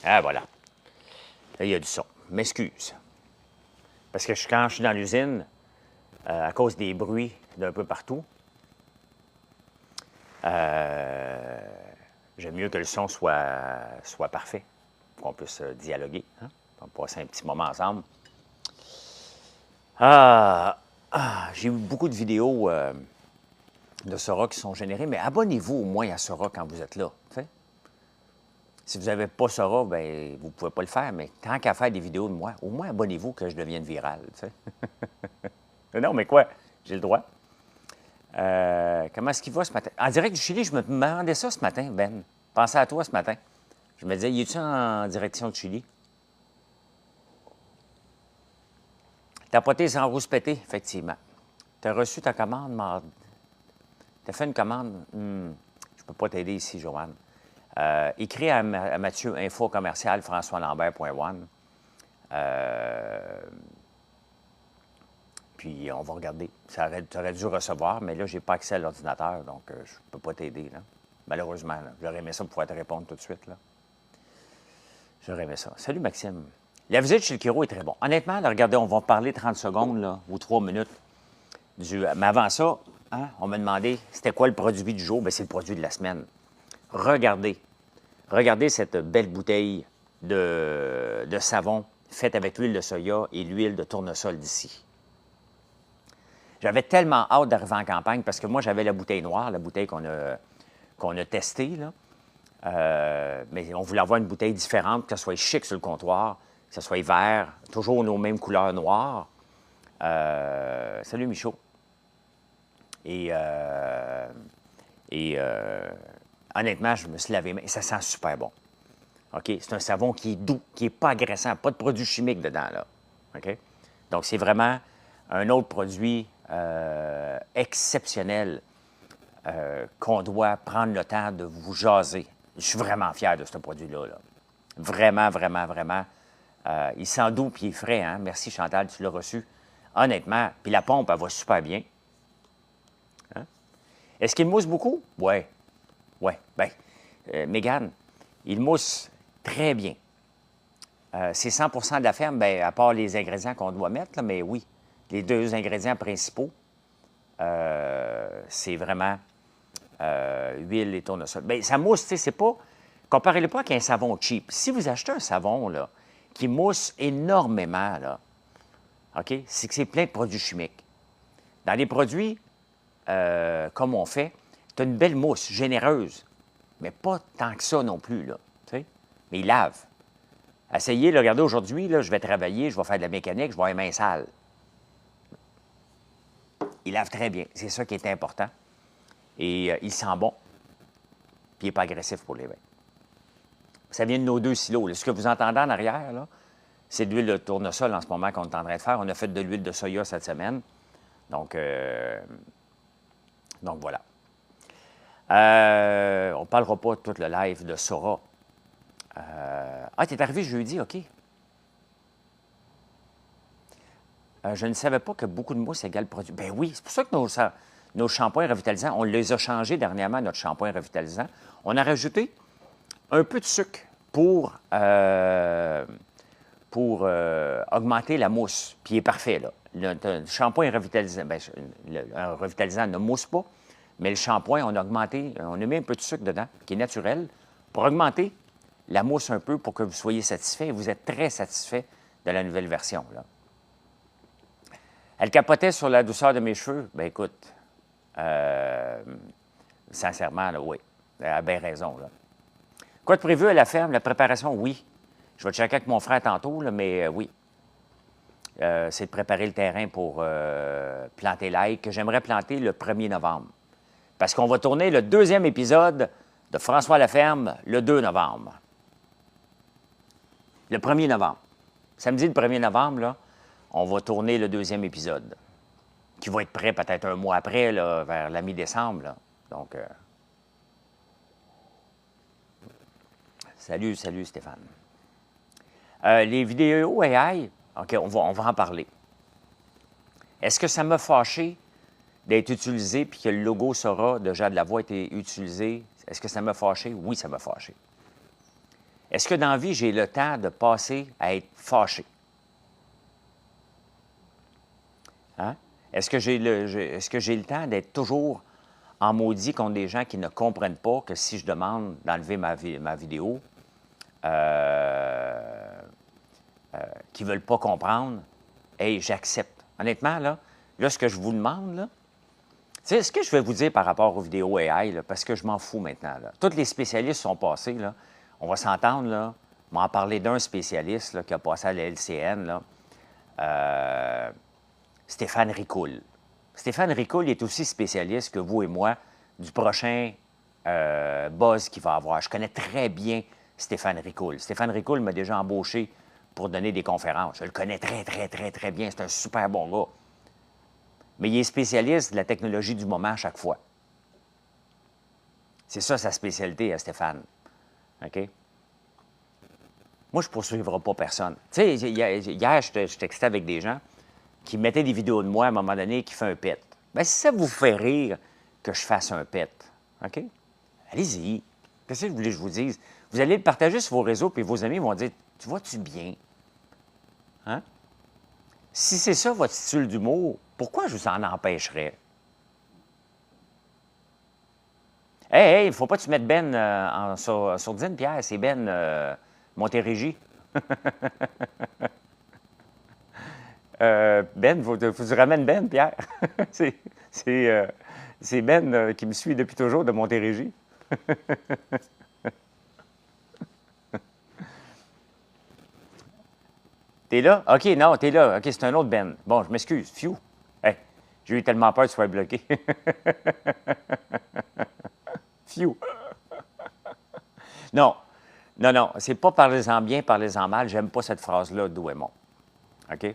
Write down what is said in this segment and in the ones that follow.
Ah, voilà. Là, il y a du son. M'excuse. Parce que quand je suis dans l'usine, à cause des bruits d'un peu partout, j'aime mieux que le son soit parfait, qu'on puisse dialoguer. Hein? On va passer un petit moment ensemble. J'ai eu beaucoup de vidéos de Sora qui sont générées, mais abonnez-vous au moins à Sora quand vous êtes là. T'sais? Si vous n'avez pas Sora, ben, vous ne pouvez pas le faire, mais tant qu'à faire des vidéos de moi, au moins abonnez-vous que je devienne viral. Non, mais quoi? J'ai le droit. Comment est-ce qu'il va ce matin? En direct du Chili, je me demandais ça ce matin, Ben. Pensais à toi ce matin. Je me disais, y es-tu en direction du Chili? Tapoter sans rouspéter, effectivement. Tu as reçu ta commande mardi. Tu as fait une commande? Je ne peux pas t'aider ici, Joanne. Écris à Mathieu, info commercial, françoislambert.one. Puis on va regarder. Tu aurais dû recevoir, mais là, je n'ai pas accès à l'ordinateur, donc je ne peux pas t'aider. Malheureusement, j'aurais aimé ça pour pouvoir te répondre tout de suite. J'aurais aimé ça. Salut, Maxime. La visite chez le chiro est très bon. Honnêtement, là, regardez, on va parler 30 secondes là, ou 3 minutes. Mais avant ça, hein, on m'a demandé c'était quoi le produit du jour. Bien, c'est le produit de la semaine. Regardez. Regardez cette belle bouteille de savon faite avec l'huile de soya et l'huile de tournesol d'ici. J'avais tellement hâte d'arriver en campagne parce que moi, j'avais la bouteille noire, la bouteille qu'on a testée, là. Mais on voulait avoir une bouteille différente, que ça soit chic sur le comptoir, que ça soit vert, toujours nos mêmes couleurs noires. Salut, Michaud. Honnêtement, je me suis lavé les mains et ça sent super bon. OK? C'est un savon qui est doux, qui n'est pas agressant, pas de produits chimiques dedans, là. OK? Donc, c'est vraiment un autre produit exceptionnel qu'on doit prendre le temps de vous jaser. Je suis vraiment fier de ce produit-là. Là. Vraiment, vraiment, vraiment. Il sent doux et il est frais. Hein? Merci, Chantal, tu l'as reçu. Honnêtement, puis la pompe, elle va super bien. Hein? Est-ce qu'il mousse beaucoup? Oui. Oui. Bien, Mégane, il mousse très bien. C'est 100 de la ferme, bien, à part les ingrédients qu'on doit mettre, là, mais oui, les deux ingrédients principaux, c'est vraiment huile et tournesol. Bien, ça mousse, tu sais, c'est pas... Comparez-le pas avec un savon cheap. Si vous achetez un savon, là, qui mousse énormément, là, OK, c'est que c'est plein de produits chimiques. Dans les produits, comme on fait, tu as une belle mousse, généreuse, mais pas tant que ça non plus, là, tu sais. Mais il lave. Essayez, là, regardez, aujourd'hui, là, je vais travailler, je vais faire de la mécanique, je vais avoir les mains sales. Il lave très bien. C'est ça qui est important. Et il sent bon. Puis il n'est pas agressif pour les vins. Ça vient de nos 2 silos. Là. Ce que vous entendez en arrière, là, c'est de l'huile de tournesol en ce moment qu'on est en train de faire. On a fait de l'huile de soya cette semaine. Donc voilà. On ne parlera pas de tout le live de Sora. Tu es arrivé jeudi, OK. Je ne savais pas que beaucoup de mousse égale produit. Ben oui, c'est pour ça que nos shampoings revitalisants, on les a changés dernièrement, notre shampoing revitalisant. On a rajouté un peu de sucre pour augmenter la mousse. Puis il est parfait, là. Le shampoing revitalisant, bien, un revitalisant ne mousse pas, mais le shampoing, on a mis un peu de sucre dedans, qui est naturel, pour augmenter la mousse un peu pour que vous soyez satisfait. Et vous êtes très satisfait de la nouvelle version, là. Elle capotait sur la douceur de mes cheveux. Bien, écoute, sincèrement, là, oui, elle a bien raison, là. Quoi de prévu à la ferme? La préparation, oui. Je vais checker avec mon frère tantôt, là, mais oui. C'est de préparer le terrain pour planter l'ail, que j'aimerais planter le 1er novembre. Parce qu'on va tourner le 2e épisode de François Laferme le 2 novembre. Le 1er novembre. Samedi, le 1er novembre, là, on va tourner le 2e épisode, qui va être prêt peut-être un mois après, là, vers la mi-décembre. Là. Donc, salut Stéphane. Les vidéos AI, OK, on va en parler. Est-ce que ça m'a fâché d'être utilisé puis que le logo Sora de Jade Lavoie a été utilisé? Est-ce que ça m'a fâché? Oui, ça m'a fâché. Est-ce que dans la vie, j'ai le temps de passer à être fâché? Hein? Est-ce que j'ai le temps d'être toujours en maudit contre des gens qui ne comprennent pas que si je demande d'enlever ma vidéo, qui ne veulent pas comprendre, hey, j'accepte. Honnêtement, là, ce que je vous demande, là, c'est ce que je vais vous dire par rapport aux vidéos AI, là, parce que je m'en fous maintenant. Là. Tous les spécialistes sont passés, là. On va s'entendre, là. On va en parler d'un spécialiste là, qui a passé à la LCN, là. Stéphane Ricoul. Stéphane Ricoul est aussi spécialiste que vous et moi du prochain buzz qu'il va avoir. Je connais très bien Stéphane Ricoul. Stéphane Ricoul m'a déjà embauché pour donner des conférences. Je le connais très, très, très, très bien. C'est un super bon gars. Mais il est spécialiste de la technologie du moment à chaque fois. C'est ça sa spécialité à Stéphane. OK? Moi, je ne poursuivrai pas personne. Tu sais, hier, je textais avec des gens qui mettaient des vidéos de moi à un moment donné qui fait un pet. Bien, si ça vous fait rire que je fasse un pet, OK? Allez-y. Qu'est-ce que vous voulez que je vous dise? Vous allez le partager sur vos réseaux, puis vos amis vont dire, tu vois-tu bien? Hein? Si c'est ça votre style d'humour, pourquoi je vous en empêcherais? Hey, il ne faut pas que tu mettes Ben en sourdine, Pierre. C'est Ben Montérégie. Ben, il faut que tu ramènes Ben, Pierre. c'est Ben qui me suit depuis toujours de Montérégie. T'es là? OK, non, t'es là. OK, c'est un autre Ben. Bon, je m'excuse. Phew. Hey, j'ai eu tellement peur que tu sois bloqué. Phew. Non, non, c'est pas parlez-en bien, parlez-en mal. J'aime pas cette phrase-là d'Ouémont. OK?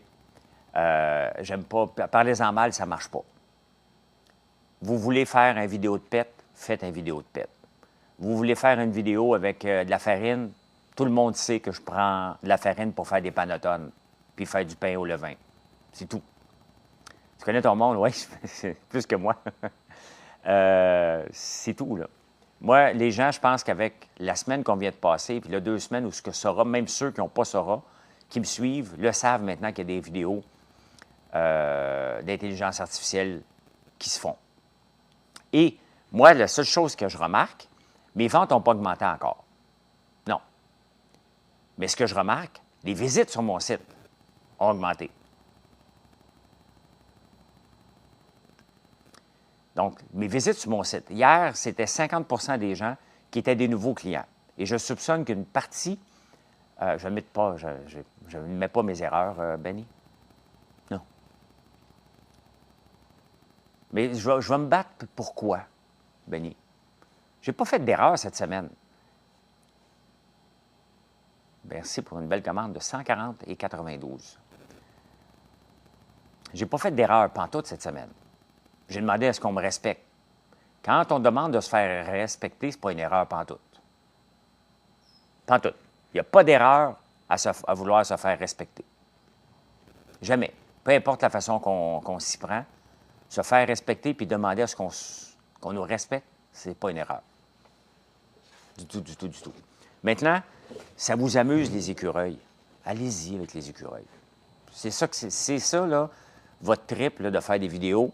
J'aime pas. Parlez-en mal, ça marche pas. Vous voulez faire une vidéo de pète, faites une vidéo de pète. Vous voulez faire une vidéo avec de la farine, tout le monde sait que je prends de la farine pour faire des panettones, puis faire du pain au levain. C'est tout. Tu connais ton monde, oui, plus que moi. C'est tout, là. Moi, les gens, je pense qu'avec la semaine qu'on vient de passer, puis là, 2 semaines où ce que Sora, même ceux qui n'ont pas Sora, qui me suivent, le savent maintenant qu'il y a des vidéos d'intelligence artificielle qui se font. Et moi, la seule chose que je remarque, mes ventes n'ont pas augmenté encore. Non. Mais ce que je remarque, les visites sur mon site ont augmenté. Donc, mes visites sur mon site. Hier, c'était 50 des gens qui étaient des nouveaux clients. Et je soupçonne qu'une partie, je ne mets pas mes erreurs, Benny. Non. Mais je vais me battre. Pourquoi, Benny? Je n'ai pas fait d'erreur cette semaine. Merci pour une belle commande de 140 et 92. Je n'ai pas fait d'erreur pantoute cette semaine. J'ai demandé à ce qu'on me respecte. Quand on demande de se faire respecter, ce n'est pas une erreur pantoute. Pantoute. Il n'y a pas d'erreur à vouloir se faire respecter. Jamais. Peu importe la façon qu'on s'y prend, se faire respecter puis demander à ce qu'on nous respecte, ce n'est pas une erreur. Du tout, du tout, du tout. Maintenant, ça vous amuse, les écureuils. Allez-y avec les écureuils. C'est ça, là, votre trip là, de faire des vidéos.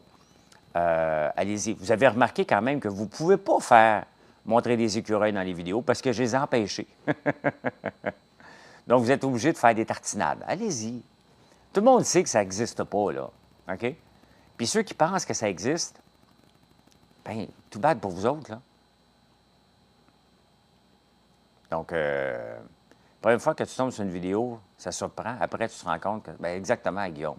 Allez-y. Vous avez remarqué quand même que vous ne pouvez pas montrer des écureuils dans les vidéos parce que je les ai empêchés. Donc, vous êtes obligé de faire des tartinades. Allez-y. Tout le monde sait que ça n'existe pas, là. OK? Puis ceux qui pensent que ça existe, bien, tout bad pour vous autres, là. Donc, la première fois que tu tombes sur une vidéo, ça surprend. Après, tu te rends compte que, bien, exactement, Guillaume.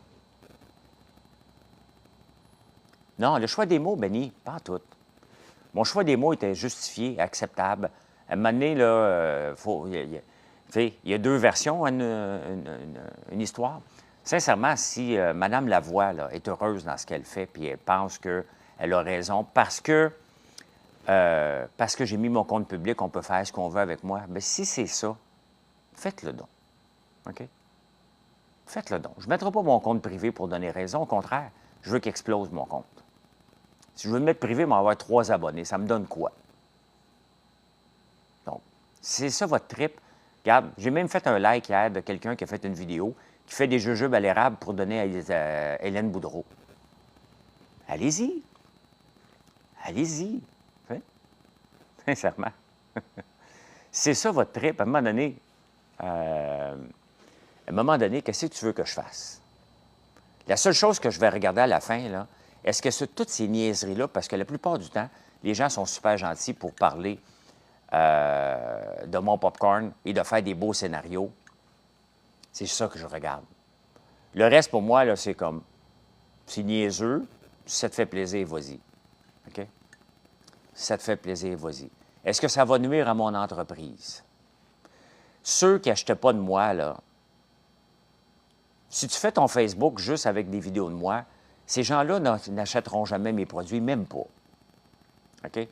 Non, le choix des mots, Benny, pas en tout. Mon choix des mots était justifié, acceptable. À un moment donné, là, il y a 2 versions à une histoire. Sincèrement, si Mme Lavoie là, est heureuse dans ce qu'elle fait, puis elle pense qu'elle a raison, parce que j'ai mis mon compte public, on peut faire ce qu'on veut avec moi, bien, si c'est ça, faites-le donc. OK? Faites-le donc. Je ne mettrai pas mon compte privé pour donner raison. Au contraire, je veux qu'il explose mon compte. Si je veux le mettre privé, il va avoir 3 abonnés. Ça me donne quoi? Donc, c'est ça votre trip. Regarde, j'ai même fait un like hier de quelqu'un qui a fait une vidéo qui fait des jujubes à l'érable pour donner à Hélène Boudreau. Allez-y. Allez-y. Hein? Sincèrement. C'est ça votre trip. À un moment donné, qu'est-ce que tu veux que je fasse? La seule chose que je vais regarder à la fin, là, est-ce que c'est toutes ces niaiseries-là, parce que la plupart du temps, les gens sont super gentils pour parler de mon popcorn et de faire des beaux scénarios. C'est ça que je regarde. Le reste, pour moi, là, c'est comme, c'est niaiseux, si ça te fait plaisir, vas-y. OK? Si ça te fait plaisir, vas-y. Est-ce que ça va nuire à mon entreprise? Ceux qui n'achetaient pas de moi, là, si tu fais ton Facebook juste avec des vidéos de moi, ces gens-là n'achèteront jamais mes produits, même pas. OK?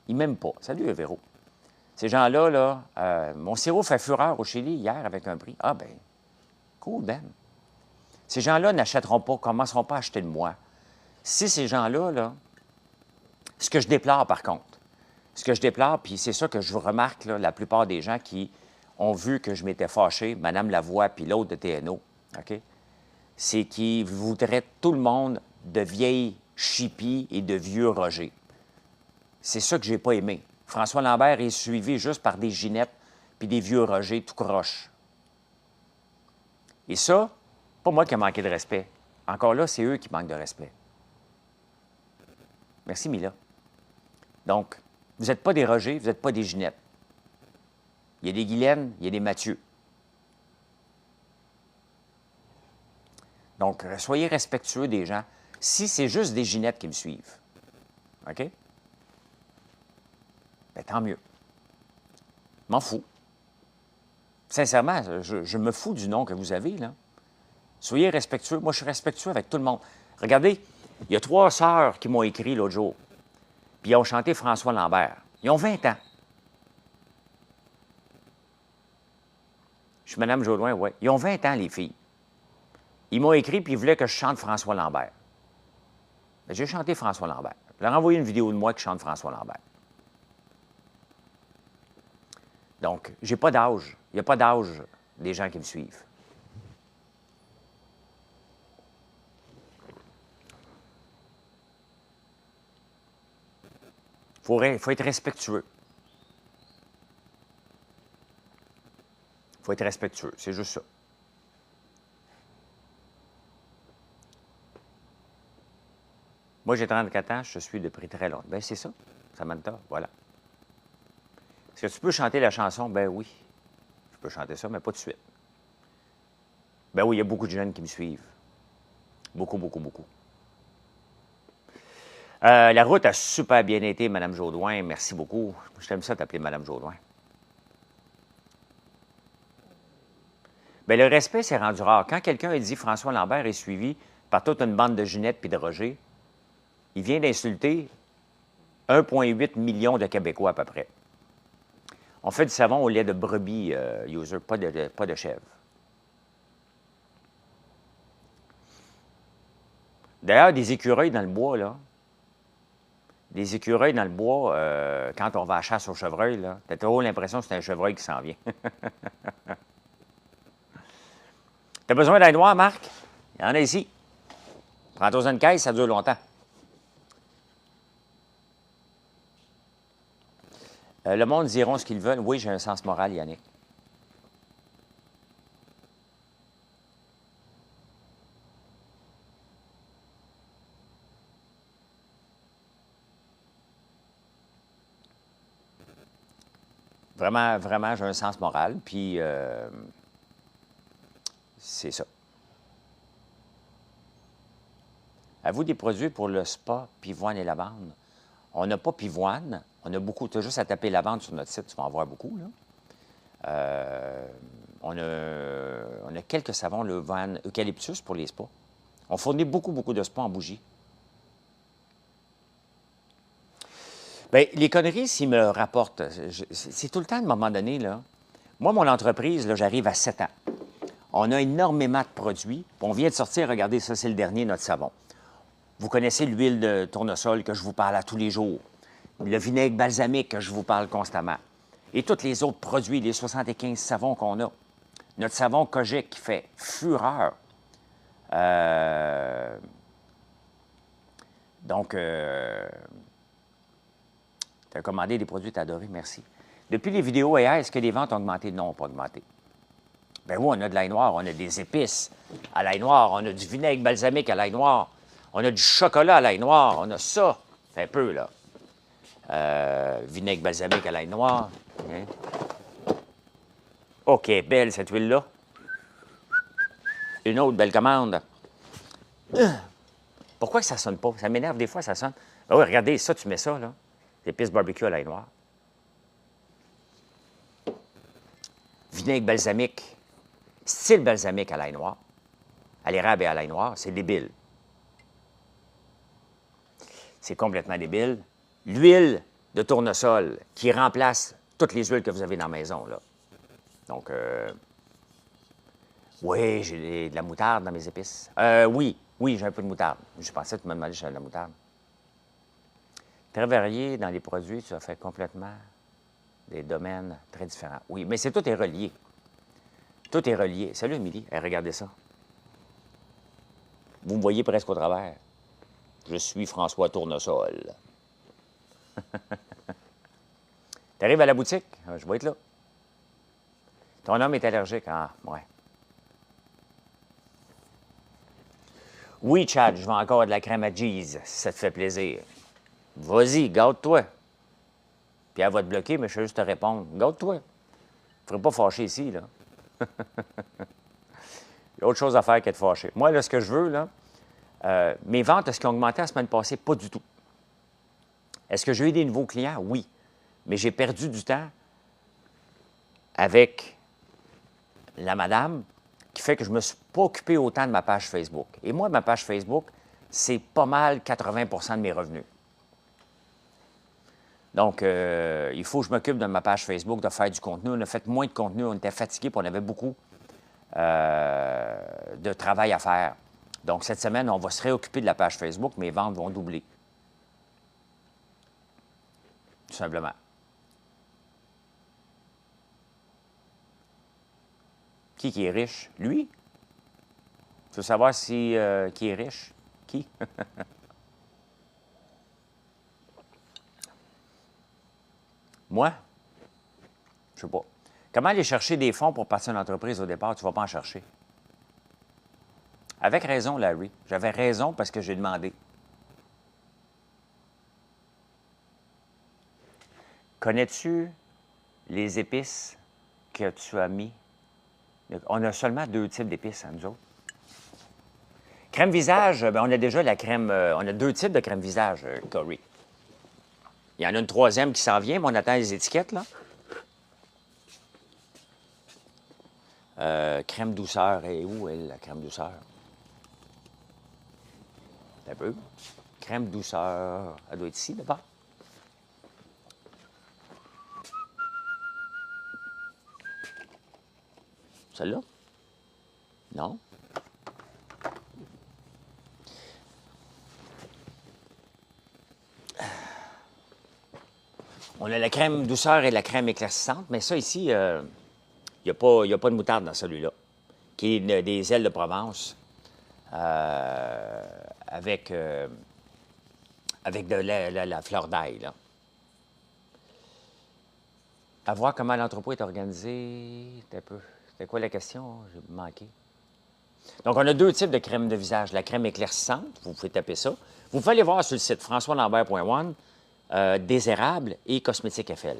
Ils m'aiment pas. Salut, Véro. Ces gens-là, là, mon sirop fait fureur au Chili hier avec un prix. Ah, ben, cool, Ben. Ces gens-là n'achèteront pas, commenceront pas à acheter de moi. Si ces gens-là, là, ce que je déplore, par contre, ce que je déplore, puis c'est ça que je remarque, là, la plupart des gens qui ont vu que je m'étais fâché, Mme Lavoie puis l'autre de TNO, OK? C'est qu'ils vous traitent tout le monde de vieilles chippies et de vieux Roger. C'est ça que j'ai pas aimé. François Lambert est suivi juste par des Ginettes puis des vieux Roger tout croche. Et ça, pas moi qui ai manqué de respect. Encore là, c'est eux qui manquent de respect. Merci, Mila. Donc, vous n'êtes pas des Roger, vous n'êtes pas des Ginettes. Il y a des Guylaine, il y a des Mathieu. Donc, soyez respectueux des gens. Si c'est juste des Ginettes qui me suivent, OK? Bien, tant mieux. M'en fous. Sincèrement, je me fous du nom que vous avez, là. Soyez respectueux. Moi, je suis respectueux avec tout le monde. Regardez, il y a 3 sœurs qui m'ont écrit l'autre jour, puis ils ont chanté François Lambert. Ils ont 20 ans. Je suis Mme Jodoin, oui. Ils ont 20 ans, les filles. Ils m'ont écrit, puis ils voulaient que je chante François Lambert. Bien, j'ai chanté François Lambert. Je leur ai envoyé une vidéo de moi qui chante François Lambert. Donc, j'ai pas d'âge. Il n'y a pas d'âge des gens qui me suivent. Il faut être respectueux. Il faut être respectueux, c'est juste ça. Moi, j'ai 34 ans, je suis depuis très longtemps. Bien, c'est ça, Samantha, voilà. Est-ce que tu peux chanter la chanson? Ben oui, je peux chanter ça, mais pas de suite. Ben oui, il y a beaucoup de jeunes qui me suivent. Beaucoup, beaucoup, beaucoup. La route a super bien été, Mme Jodoin. Merci beaucoup. Je t'aime ça t'appeler Mme Jodoin. Bien, le respect, c'est rendu rare. Quand quelqu'un a dit François Lambert est suivi par toute une bande de Ginette puis de Roger, il vient d'insulter 1,8 million de Québécois à peu près. On fait du savon au lait de brebis, user, pas de chèvre. D'ailleurs, des écureuils dans le bois, là. Des écureuils dans le bois, quand on va à la chasse au chevreuil, là, t'as toujours l'impression que c'est un chevreuil qui s'en vient. T'as besoin d'un noir, Marc? Il y en a ici. Prends-toi une caisse, ça dure longtemps. Le monde diront ce qu'ils veulent. Oui, j'ai un sens moral, Yannick. Vraiment, vraiment, j'ai un sens moral, puis c'est ça. Avez-vous des produits pour le spa, pivoine et lavande? On n'a pas pivoine, on a beaucoup. Tu as juste à taper lavande sur notre site, tu vas en voir beaucoup, là. On a quelques savons, le van eucalyptus pour les spas. On fournit beaucoup, beaucoup de spas en bougie. Bien, les conneries, s'ils me rapportent, c'est tout le temps, à un moment donné, là. Moi, mon entreprise, là, j'arrive à 7 ans. On a énormément de produits. On vient de sortir, regardez, ça, c'est le dernier, notre savon. Vous connaissez l'huile de tournesol que je vous parle à tous les jours. Le vinaigre balsamique que je vous parle constamment. Et tous les autres produits, les 75 savons qu'on a. Notre savon Kojic qui fait fureur. Donc, tu as commandé des produits, tu as adoré, merci. Depuis les vidéos AI, est-ce que les ventes ont augmenté? Non, pas augmenté. Ben oui, on a de l'ail noir, on a des épices à l'ail noir, on a du vinaigre balsamique à l'ail noir, on a du chocolat à l'ail noir, on a ça. C'est un peu, là. Vinaigre balsamique à l'ail noir. Hein? OK, belle cette huile-là. Une autre belle commande. Pourquoi que ça sonne pas? Ça m'énerve des fois, ça sonne. Ben oui, regardez, ça, tu mets ça, là. Épices barbecue à l'ail noir. Vinaigre balsamique, style balsamique à l'ail noir. À l'érable et à l'ail noir, c'est débile. C'est complètement débile. L'huile de tournesol qui remplace toutes les huiles que vous avez dans la maison, là. Donc, oui, j'ai de la moutarde dans mes épices. Oui, j'ai un peu de moutarde. Je pensais que tu me demandais si j'avais de la moutarde. Très varié dans les produits, tu as fait complètement des domaines très différents. Oui, mais tout est relié. Tout est relié. Salut, Émilie. Regardez ça. Vous me voyez presque au travers. Je suis François Tournesol. Tu arrives à la boutique? Je vais être là. Ton homme est allergique. Ah, ouais. Oui, Chad, je veux encore de la crème à cheese, si ça te fait plaisir. Vas-y, garde-toi. Puis elle va te bloquer, mais je vais juste te répondre. Garde-toi. Je ne ferai pas fâcher ici, là. Il y a autre chose à faire qu'être fâché. Moi, là, ce que je veux, là, mes ventes, est-ce qu'elles ont augmenté la semaine passée? Pas du tout. Est-ce que j'ai eu des nouveaux clients? Oui. Mais j'ai perdu du temps avec la madame qui fait que je ne me suis pas occupé autant de ma page Facebook. Et moi, ma page Facebook, c'est pas mal 80 de mes revenus. Donc, il faut que je m'occupe de ma page Facebook, de faire du contenu. On a fait moins de contenu, on était fatigués, puis on avait beaucoup de travail à faire. Donc, cette semaine, on va se réoccuper de la page Facebook. Mes ventes vont doubler. Tout simplement. Qui est riche? Lui? Tu veux savoir qui est riche? Qui? Moi? Je sais pas. Comment aller chercher des fonds pour partir une entreprise au départ? Tu ne vas pas en chercher. Avec raison, Larry. J'avais raison parce que j'ai demandé. Connais-tu les épices que tu as mis? On a seulement 2 types d'épices, hein, nous autres. Crème visage, bien, on a déjà la crème... on a 2 types de crème visage, Corey. Il y en a une troisième qui s'en vient, mais on attend les étiquettes, là. Crème douceur. Et où est la crème douceur? Un peu. Crème douceur. Elle doit être ici, d'abord. Celle-là? Non? On a la crème douceur et la crème éclaircissante, mais ça ici, il n'y a pas de moutarde dans celui-là, qui est des ailes de Provence avec de la fleur d'ail, là. À voir comment l'entrepôt est organisé. C'était quoi la question? J'ai manqué. Donc, on a 2 types de crème de visage. La crème éclaircissante, vous pouvez taper ça. Vous pouvez aller voir sur le site françoislambert.one, des érables et cosmétiques FL.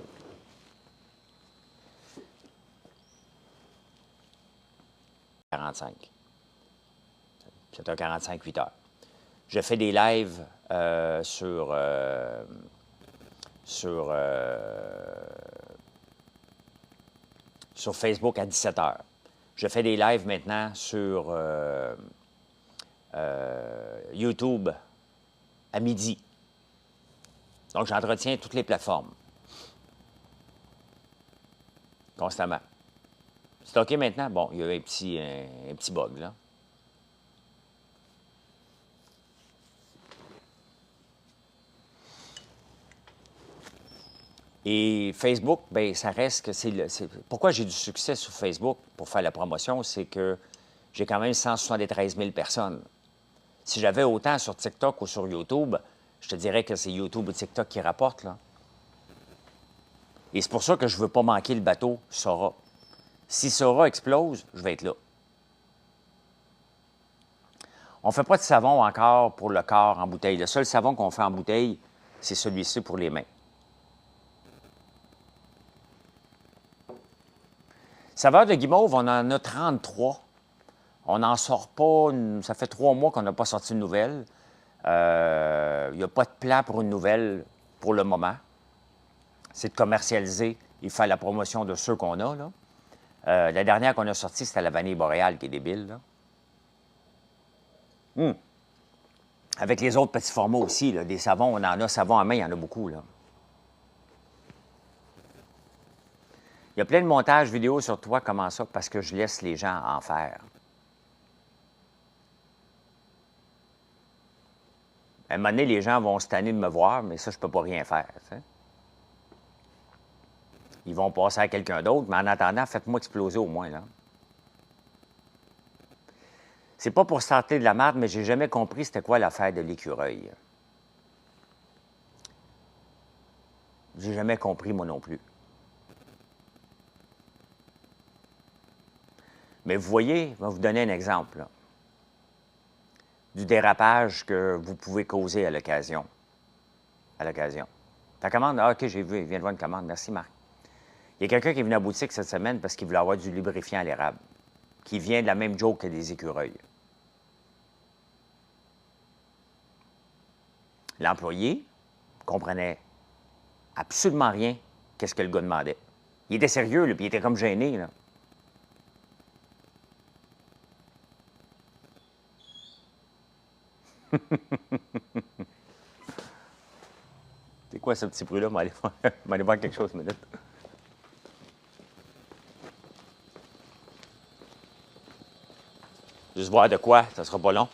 « 45. 7h45, 8h. Je fais des lives sur Facebook à 17h. Je fais des lives maintenant sur YouTube à midi. Donc, j'entretiens toutes les plateformes. Constamment. C'est OK maintenant? Bon, il y a un petit bug, là. Et Facebook, bien, ça reste que pourquoi j'ai du succès sur Facebook pour faire la promotion, c'est que j'ai quand même 173 000 personnes. Si j'avais autant sur TikTok ou sur YouTube, je te dirais que c'est YouTube ou TikTok qui rapportent, là. Et c'est pour ça que je ne veux pas manquer le bateau Sora. Si Sora explose, je vais être là. On ne fait pas de savon encore pour le corps en bouteille. Le seul savon qu'on fait en bouteille, c'est celui-ci pour les mains. Saveur de guimauve, on en a 33. On n'en sort pas, ça fait 3 mois qu'on n'a pas sorti de nouvelle. Il n'y a pas de plan pour une nouvelle pour le moment. C'est de commercialiser et faire la promotion de ceux qu'on a, là. La dernière qu'on a sortie, c'était la vanille boréale, qui est débile, là. Avec les autres petits formats aussi, là, des savons, on en a. Savon à main, il y en a beaucoup, là. Il y a plein de montages vidéo sur toi, comment ça? Parce que je laisse les gens en faire. À un moment donné, les gens vont se tanner de me voir, mais ça, je ne peux pas rien faire, tu sais. Ils vont passer à quelqu'un d'autre, mais en attendant, faites-moi exploser au moins, là. C'est pas pour sortir de la merde, mais j'ai jamais compris c'était quoi l'affaire de l'écureuil. J'ai jamais compris, moi non plus. Mais vous voyez, je vais vous donner un exemple, là, du dérapage que vous pouvez causer à l'occasion. Ta commande, ah, OK, j'ai vu, il vient de voir une commande. Merci, Marc. Il y a quelqu'un qui est venu à la boutique cette semaine parce qu'il voulait avoir du lubrifiant à l'érable, qui vient de la même joke que des écureuils. L'employé comprenait absolument rien qu'est-ce que le gars demandait. Il était sérieux, là, puis il était comme gêné, là. C'est quoi ce petit bruit-là? Je vais aller voir quelque chose une minute. Juste voir de quoi, ça sera pas long.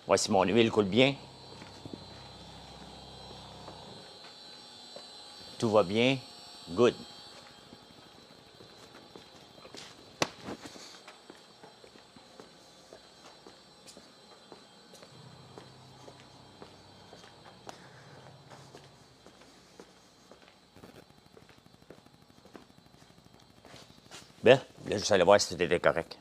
Voici mon huile coule bien. Tout va bien. Good. Bien, là, juste aller voir si tout était correct.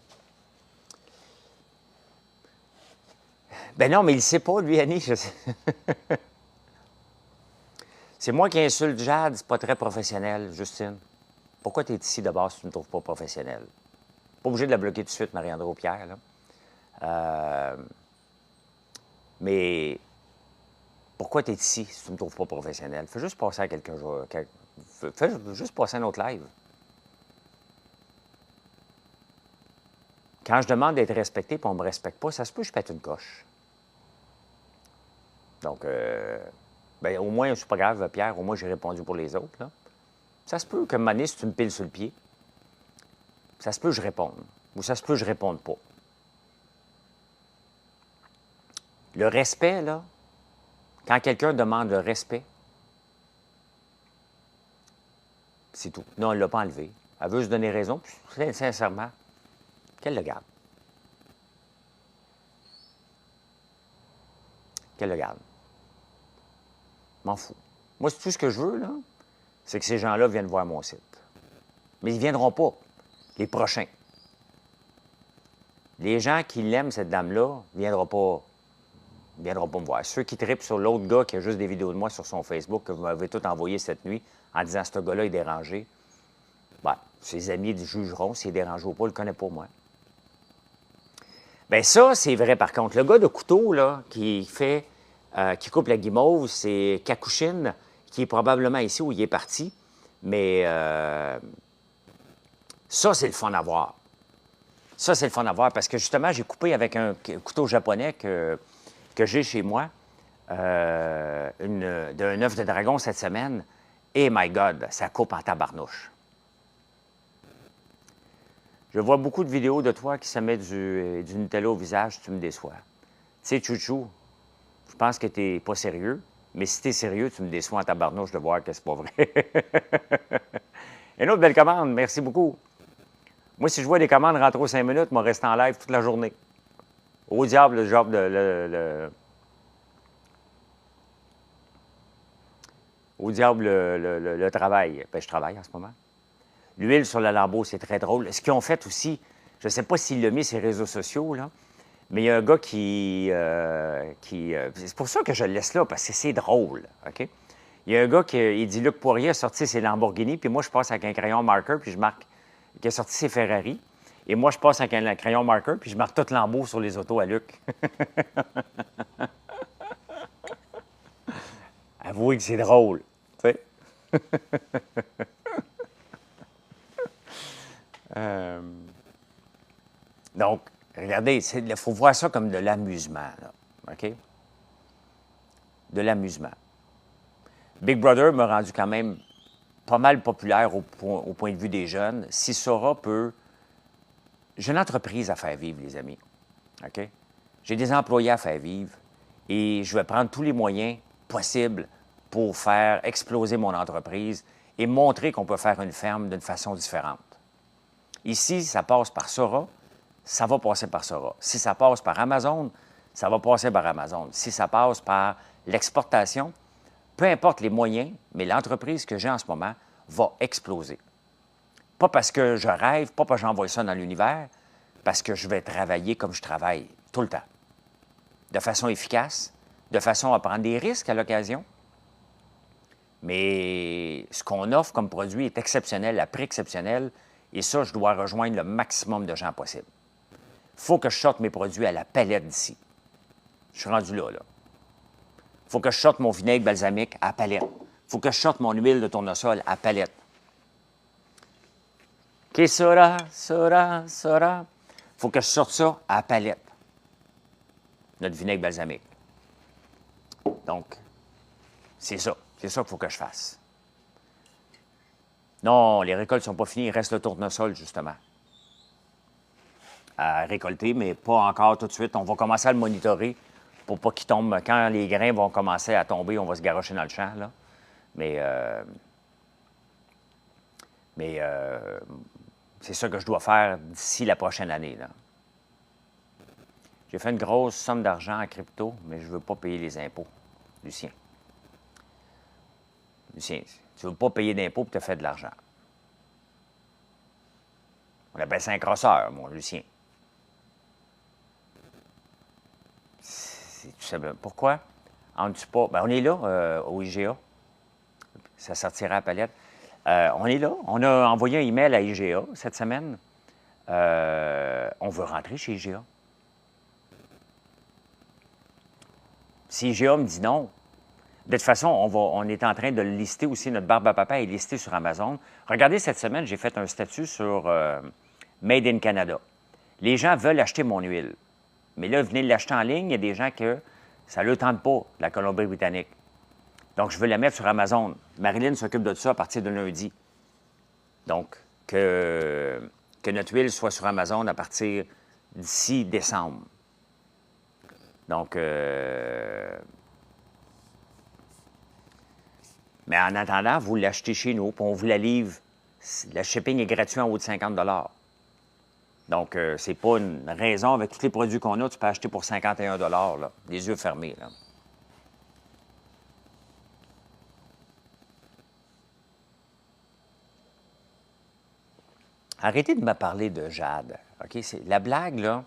Ben non, mais il ne sait pas, lui, Annie. C'est moi qui insulte Jade, c'est pas très professionnel, Justine. Pourquoi tu es ici d'abord si tu ne me trouves pas professionnel? Pas obligé de la bloquer tout de suite, Marie-André Pierre, là. Mais pourquoi tu es ici si tu ne me trouves pas professionnel? Fais juste passer à quelqu'un. Fais juste passer à un autre live. Quand je demande d'être respecté et on ne me respecte pas, ça se peut que je pète une coche. Donc, ben, au moins, c'est pas grave, Pierre, au moins j'ai répondu pour les autres, là. Ça se peut que un moment donné, si tu me piles sur le pied, ça se peut que je réponde. Ou ça se peut que je ne réponde pas. Le respect, là, quand quelqu'un demande le respect, c'est tout. Non, elle ne l'a pas enlevé. Elle veut se donner raison, puis sincèrement, qu'elle le garde. Qu'elle le garde. M'en fous. Moi, tout ce que je veux, là, c'est que ces gens-là viennent voir mon site. Mais ils ne viendront pas, les prochains. Les gens qui l'aiment, cette dame-là, ne viendront pas me voir. Ceux qui trippent sur l'autre gars qui a juste des vidéos de moi sur son Facebook que vous m'avez tout envoyé cette nuit en disant « ce gars-là est dérangé », ben, ses amis jugeront s'il est dérangé ou pas, il ne le connaît pas, moi. Bien, ça, c'est vrai, par contre. Le gars de couteau, là, qui coupe la guimauve, c'est Kakushin, qui est probablement ici où il est parti. Mais ça, c'est le fun à voir. Ça, c'est le fun à voir parce que, justement, j'ai coupé avec un couteau japonais que j'ai chez moi, d'un œuf de dragon cette semaine. Et, my God, ça coupe en tabarnouche. Je vois beaucoup de vidéos de toi qui se met du Nutella au visage, tu me déçois. Tu sais, Chouchou, je pense que tu n'es pas sérieux. Mais si t'es sérieux, tu me déçois en tabarnouche de voir que c'est pas vrai. Une autre belle commande, merci beaucoup. Moi, si je vois des commandes rentrer aux 5 minutes, moi, reste en live toute la journée. Au diable, le job de... Au diable, le travail. Ben, je travaille en ce moment. L'huile sur le lambeau, c'est très drôle. Ce qu'ils ont fait aussi, je ne sais pas s'il l'a mis sur les réseaux sociaux, là, mais il y a un gars c'est pour ça que je le laisse là, parce que c'est drôle, OK? Il y a un gars il dit Luc Poirier a sorti ses Lamborghini, puis moi, je passe avec un crayon marqueur, puis je marque qu'il a sorti ses Ferrari. Et moi, je passe avec un crayon marqueur, puis je marque tout Lambeau sur les autos à Luc. Avouez que c'est drôle, tu sais. Donc, regardez, il faut voir ça comme de l'amusement, là, OK? De l'amusement. Big Brother m'a rendu quand même pas mal populaire au point de vue des jeunes. Si Sora peut... J'ai une entreprise à faire vivre, les amis, OK? J'ai des employés à faire vivre et je vais prendre tous les moyens possibles pour faire exploser mon entreprise et montrer qu'on peut faire une ferme d'une façon différente. Ici, ça passe par Sora, ça va passer par Sora. Si ça passe par Amazon, ça va passer par Amazon. Si ça passe par l'exportation, peu importe les moyens, mais l'entreprise que j'ai en ce moment va exploser. Pas parce que je rêve, pas parce que j'envoie ça dans l'univers, parce que je vais travailler comme je travaille tout le temps. De façon efficace, de façon à prendre des risques à l'occasion. Mais ce qu'on offre comme produit est exceptionnel, à prix exceptionnel, et ça, je dois rejoindre le maximum de gens possible. Il faut que je sorte mes produits à la palette d'ici. Je suis rendu là, là. Il faut que je sorte mon vinaigre balsamique à palette. Il faut que je sorte mon huile de tournesol à palette. OK, Sora. Il faut que je sorte ça à palette. Notre vinaigre balsamique. Donc, c'est ça. C'est ça qu'il faut que je fasse. Non, les récoltes ne sont pas finies. Il reste le tournesol, justement, à récolter, mais pas encore tout de suite. On va commencer à le monitorer pour pas qu'il tombe. Quand les grains vont commencer à tomber, on va se garrocher dans le champ, là. Mais c'est ça que je dois faire d'ici la prochaine année, là. J'ai fait une grosse somme d'argent en crypto, mais je ne veux pas payer les impôts, Lucien. Lucien, tu ne veux pas payer d'impôts pour te faire de l'argent. On appelle ça un crosseur, moi, Lucien. C'est tout simplement. Pourquoi? On ne tue pas. Bien, on est là, au IGA. Ça sortira à la palette. On est là. On a envoyé un email à IGA cette semaine. On veut rentrer chez IGA. Si IGA me dit non, de toute façon, on est en train de le lister aussi. Notre barbe à papa est listée sur Amazon. Regardez, cette semaine, j'ai fait un statut sur Made in Canada. Les gens veulent acheter mon huile. Mais là, venez l'acheter en ligne. Il y a des gens que ça ne leur tente pas, la Colombie-Britannique. Donc, je veux la mettre sur Amazon. Marilyn s'occupe de ça à partir de lundi. Donc, que notre huile soit sur Amazon à partir d'ici décembre. Donc, mais en attendant, vous l'achetez chez nous, puis on vous la livre. Le shipping est gratuit en haut de 50 $. Donc, c'est pas une raison. Avec tous les produits qu'on a, tu peux acheter pour 51 $, là, les yeux fermés, là. Arrêtez de me parler de Jade, OK? La blague, là,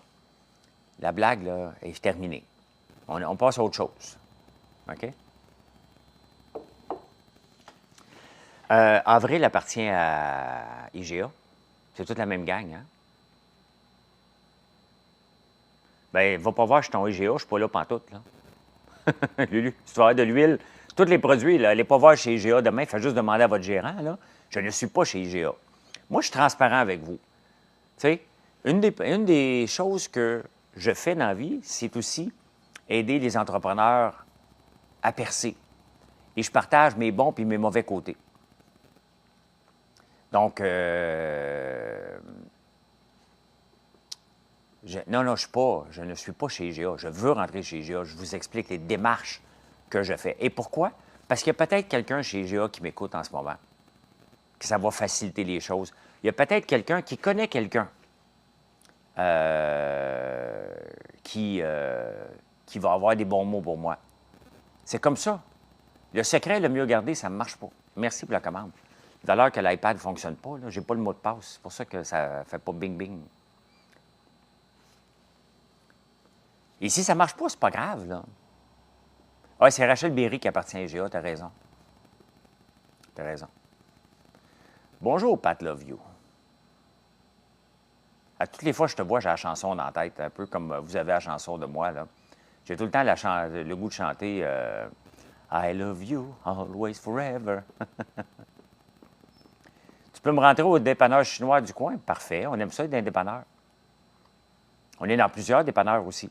est terminée. On passe à autre chose, OK? Avril appartient à IGA. C'est toute la même gang, hein? Bien, va pas voir chez ton IGA, je ne suis pas là pantoute, là. Lulu, si tu veux avoir de l'huile, tous les produits, là, allez pas voir chez IGA demain, faites juste demander à votre gérant, là. Je ne suis pas chez IGA. Moi, je suis transparent avec vous. Tu sais, une des choses que je fais dans la vie, c'est aussi aider les entrepreneurs à percer. Et je partage mes bons et mes mauvais côtés. Donc, non, je ne suis pas chez IGA. Je veux rentrer chez IGA. Je vous explique les démarches que je fais. Et pourquoi? Parce qu'il y a peut-être quelqu'un chez IGA qui m'écoute en ce moment, que ça va faciliter les choses. Il y a peut-être quelqu'un qui connaît quelqu'un qui va avoir des bons mots pour moi. C'est comme ça. Le secret, le mieux gardé, ça ne marche pas. Merci pour la commande. D'ailleurs que l'iPad ne fonctionne pas, je n'ai pas le mot de passe. C'est pour ça que ça ne fait pas bing-bing. Et si ça ne marche pas, c'est pas grave, là. Ah, c'est Rachel Berry qui appartient à IGA, tu as raison. Tu as raison. Bonjour, Pat Love You. À toutes les fois que je te vois, j'ai la chanson dans la tête, un peu comme vous avez la chanson de moi, là. J'ai tout le temps le goût de chanter I love you, always, forever. Tu peux me rentrer au dépanneur chinois du coin? Parfait, on aime ça, être dans les dépanneurs. On est dans plusieurs dépanneurs aussi.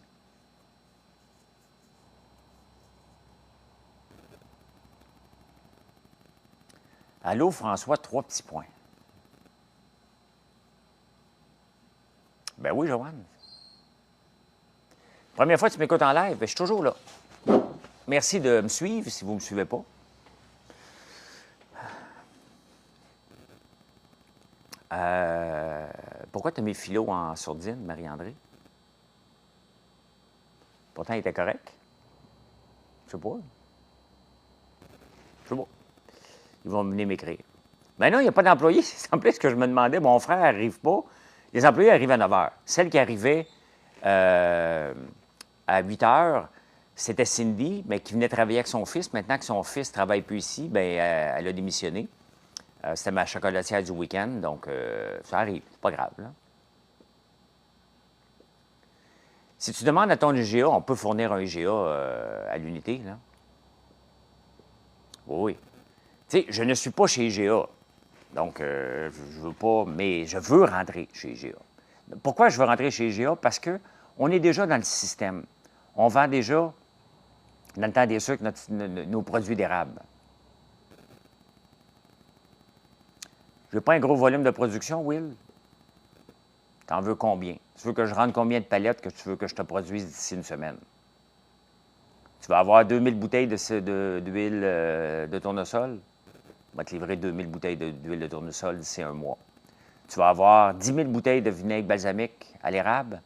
Allô, François, 3 petits points. Ben oui, Joanne. Première fois que tu m'écoutes en live, je suis toujours là. Merci de me suivre si vous ne me suivez pas. Pourquoi tu as mis Philo en sourdine, Marie-André? Pourtant, il était correct. Je sais pas. Je sais pas. Ils vont venir m'écrire. Mais non, il n'y a pas d'employés. C'est en plus ce que je me demandais. Mon frère n'arrive pas. Les employés arrivent à 9 h. Celle qui arrivait à 8 h, c'était Cindy, mais qui venait travailler avec son fils. Maintenant que son fils ne travaille plus ici, bien, elle a démissionné. C'était ma chocolatière du week-end, donc ça arrive. C'est pas grave, là. Si tu demandes à ton IGA, on peut fournir un IGA à l'unité, là. Oui. Tu sais, je ne suis pas chez IGA. Donc, je veux pas, mais je veux rentrer chez IGA. Pourquoi je veux rentrer chez IGA? Parce qu'on est déjà dans le système. On vend déjà, dans le temps des sucres, nos produits d'érable. Je veux pas un gros volume de production, Will? T'en veux combien? Tu veux que je rentre combien de palettes que tu veux que je te produise d'ici une semaine? Tu vas avoir 2000 bouteilles d'huile de tournesol? On va te livrer 2000 bouteilles d'huile de tournesol d'ici un mois. Tu vas avoir 10 000 bouteilles de vinaigre balsamique à l'érable?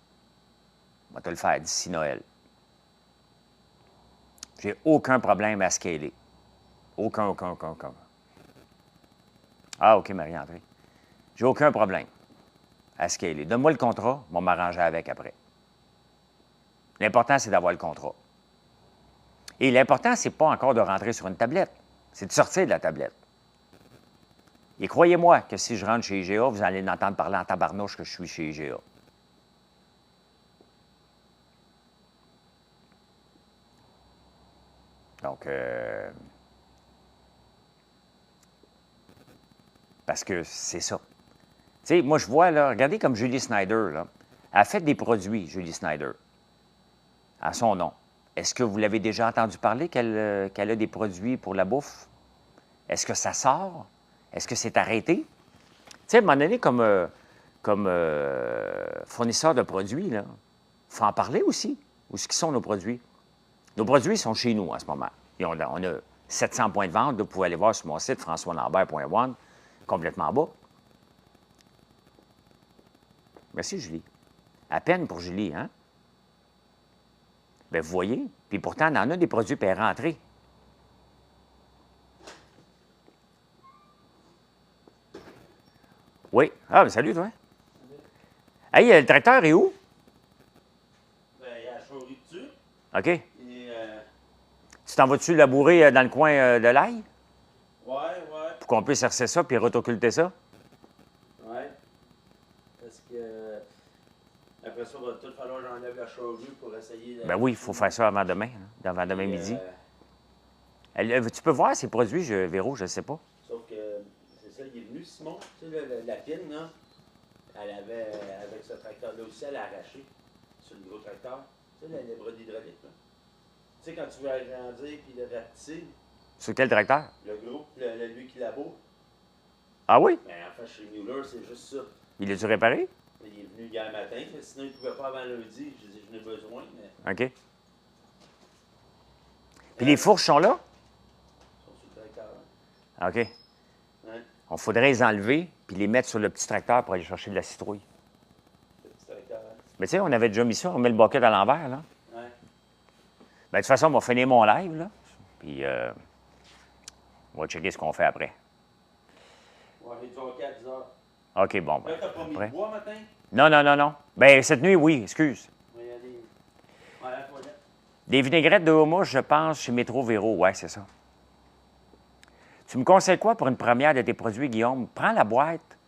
On va te le faire d'ici Noël. J'ai aucun problème à scaler. Aucun. Ah, OK, Marie-André. J'ai aucun problème à scaler. Donne-moi le contrat, on va m'arranger avec après. L'important, c'est d'avoir le contrat. Et l'important, c'est pas encore de rentrer sur une tablette. C'est de sortir de la tablette. Et croyez-moi que si je rentre chez IGA, vous allez entendre parler en tabarnouche que je suis chez IGA. Donc, parce que c'est ça. Tu sais, moi, je vois, là, regardez comme Julie Snyder, là. Elle a fait des produits, Julie Snyder, à son nom. Est-ce que vous l'avez déjà entendu parler qu'elle a des produits pour la bouffe? Est-ce que ça sort? Est-ce que c'est arrêté? Tu sais, à un moment donné, comme fournisseur de produits, il faut en parler aussi. Où est-ce qu'ils sont nos produits? Nos produits sont chez nous en ce moment. Et on a 700 points de vente. Là, vous pouvez aller voir sur mon site, françoislambert.one, complètement en bas. Merci, Julie. À peine pour Julie, hein? Bien, vous voyez. Puis pourtant, on en a des produits pour rentrer. Oui. Ah, bien, salut, toi. Hey, le tracteur est où? Ben, il y a la chaurie dessus. OK. Et, Tu t'en vas-tu labourer dans le coin de l'ail? ouais. Pour qu'on puisse hercer ça puis rotocculter ça? Ouais. Parce que après ça, il va tout falloir que j'enlève la chaurie pour essayer de. Ben oui, il faut faire ça avant demain, hein, avant demain midi. Tu peux voir ces produits, Véro, je ne sais pas. Sauf que c'est ça, il est venu, Simon. Tu sais, la pine, là, elle avait, avec ce tracteur-là aussi, elle a arraché sur le gros tracteur. Tu sais, les bras d'hydraulique, là. Tu sais, quand tu veux agrandir puis le rapetisser, Sur quel tracteur? le gros, lui qui laboure, Ah oui? ben, enfin, chez Mueller, c'est juste ça. Il l'a-tu réparé? Il est venu hier matin, mais sinon il ne pouvait pas avant lundi. Je dis, je n'ai besoin, mais. OK. Puis les fourches sont là? Ils sont sur le tracteur. Hein. OK. Ouais. On faudrait les enlever puis les mettre sur le petit tracteur pour aller chercher de la citrouille. Le petit tracteur. Hein. Mais tu sais, on avait déjà mis ça, on met le bucket à l'envers, là. Ouais. Ben, de toute façon, on va finir mon live, là. Puis, on va checker ce qu'on fait après. Ouais, j'ai du hockey à 10 heures. OK, bon. Là, t'as pas mis de après. bois matin? Non. Ben, cette nuit, oui, excuse. On va y aller. Ouais, à la toilette. Des vinaigrettes de houmous, je pense, chez Métro Véro. Ouais, c'est ça. Tu me conseilles quoi pour une première de tes produits, Guillaume? Prends la boîte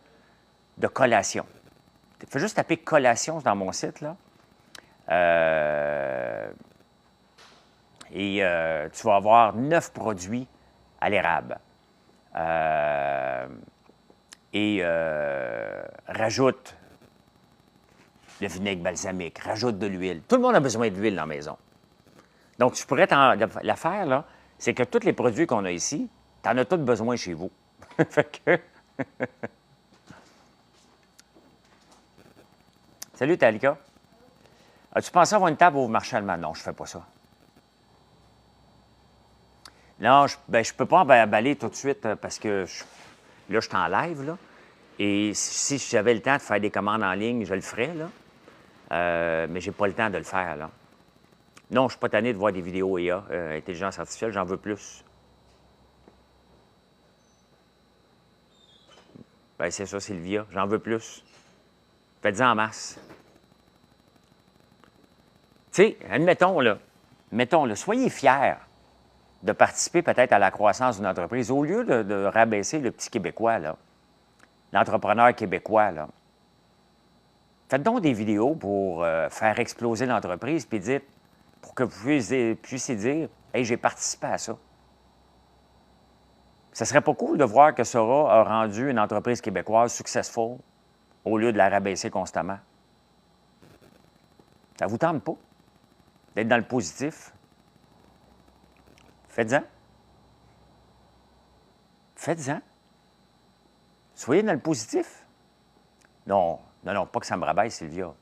de collation. Fais juste taper collation dans mon site, là. Tu vas avoir 9 produits à l'érable. Rajoute le vinaigre balsamique, rajoute de l'huile. Tout le monde a besoin d'huile dans la maison. Donc, tu pourrais la faire, là, c'est que tous les produits qu'on a ici, tu en as tous besoin chez vous. Fait que... Salut, Talika. As-tu pensé avoir une table au marché allemand? Non, je ne fais pas ça. Non, je ne peux pas emballer tout de suite parce que là, je suis en live, là. Et si j'avais le temps de faire des commandes en ligne, je le ferais, là. Mais je n'ai pas le temps de le faire, là. Non, je ne suis pas tanné de voir des vidéos IA, intelligence artificielle, j'en veux plus. Ben, c'est ça, Sylvia, j'en veux plus. Faites-en en masse. Tu sais, admettons, là, soyez fiers de participer peut-être à la croissance d'une entreprise au lieu de rabaisser le petit Québécois, là, l'entrepreneur québécois, là. Faites donc des vidéos pour faire exploser l'entreprise, puis dites, pour que vous puissiez dire, « Hey, j'ai participé à ça. » Ça serait pas cool de voir que Sora a rendu une entreprise québécoise successful au lieu de la rabaisser constamment. Ça vous tente pas d'être dans le positif? Faites-en. Faites-en. Soyez dans le positif. Non, pas que ça me rabaisse, Sylvia. Ça